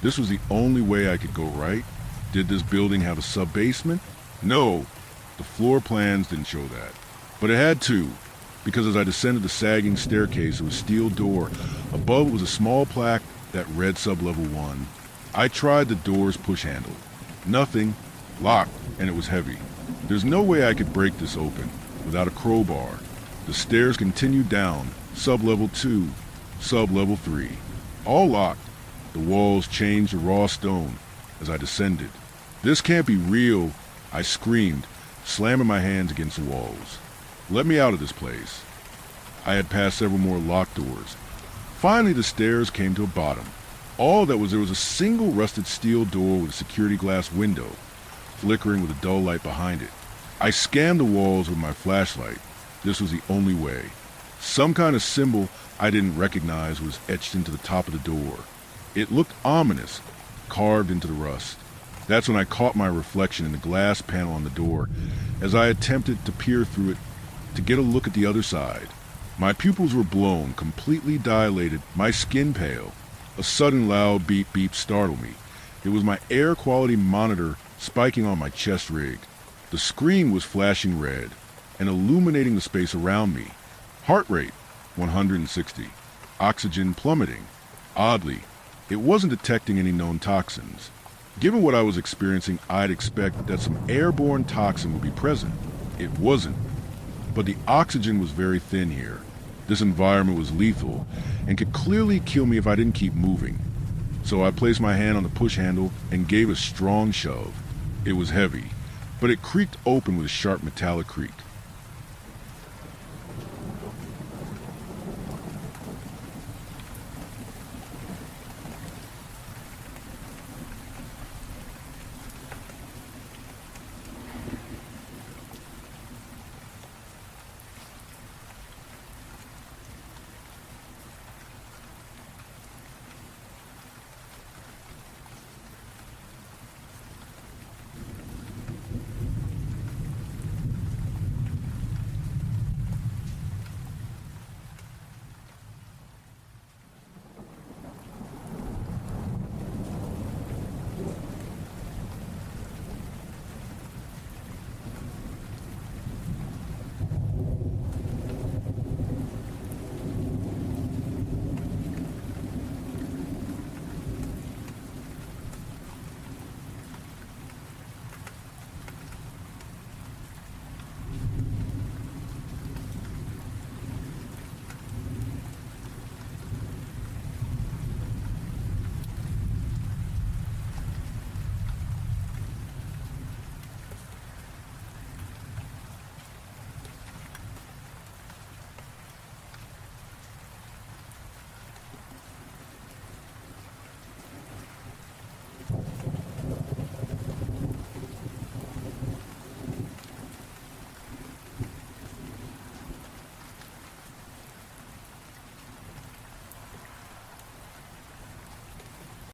This was the only way I could go right. Did this building have a sub-basement? No, the floor plans didn't show that. But it had to, because as I descended the sagging staircase, there was a steel door. Above it was a small plaque that read sub-level 1. I tried the door's push handle. Nothing. Locked, and it was heavy. There's no way I could break this open without a crowbar. The stairs continued down, sub-level 2, sub-level 3. All locked. The walls changed to raw stone as I descended. This can't be real, I screamed, slamming my hands against the walls. Let me out of this place. I had passed several more locked doors. Finally, the stairs came to a bottom. All that was there was a single rusted steel door with a security glass window, flickering with a dull light behind it. I scanned the walls with my flashlight. This was the only way. Some kind of symbol I didn't recognize was etched into the top of the door. It looked ominous, carved into the rust. That's when I caught my reflection in the glass panel on the door as I attempted to peer through it to get a look at the other side. My pupils were blown, completely dilated, my skin pale. A sudden loud beep beep startled me. It was my air quality monitor spiking on my chest rig. The screen was flashing red and illuminating the space around me. Heart rate, 160. Oxygen plummeting. Oddly, it wasn't detecting any known toxins. Given what I was experiencing, I'd expect that some airborne toxin would be present. It wasn't. But the oxygen was very thin here. This environment was lethal and could clearly kill me if I didn't keep moving. So I placed my hand on the push handle and gave a strong shove. It was heavy, but it creaked open with a sharp metallic creak.